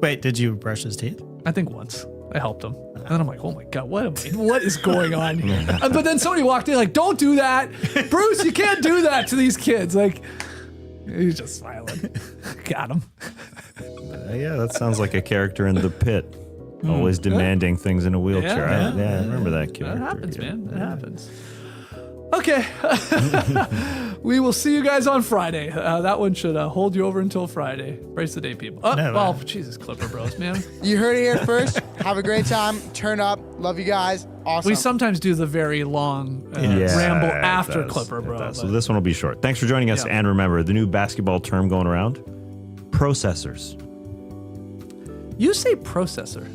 Wait, did you brush his teeth? I think once I helped him, and then I'm like, oh my god, what is going on here? But then somebody walked in like, don't do that, Bruce. You can't do that to these kids. Like, he's just smiling. Got him. Yeah, that sounds like a character in The Pit. Always demanding things in a wheelchair. Yeah. I remember that character. That happens, man. That happens. Okay. We will see you guys on Friday. That one should hold you over until Friday. Brace the day, people. Well, Jesus, Clipper Bros, man. You heard it here first. Have a great time. Turn up. Love you guys. Awesome. We sometimes do the very long ramble after Clipper Bros. So this one will be short. Thanks for joining us. Yeah. And remember, the new basketball term going around, processors. You say processor.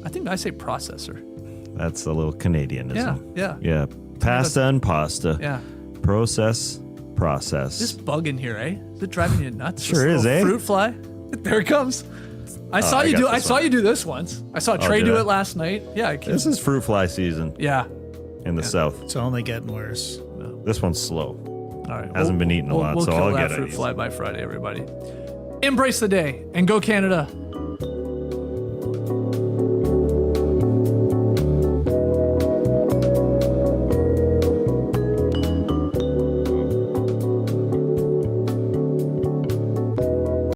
I think I say processor. That's a little Canadianism. Yeah. Pasta and pasta. Yeah. Process. This bug in here, eh? Is it driving you nuts? Sure This is, little eh? Fruit fly. There it comes. I saw I you got do. this I saw one. you do this once. I saw Trey did do I? it last night. Yeah. This is fruit fly season Yeah. in the south. It's only getting worse. This one's slow. All right. Hasn't been eaten a lot, we'll so kill I'll that get it fruit easy. fly by Friday, everybody. Embrace the day and go Canada.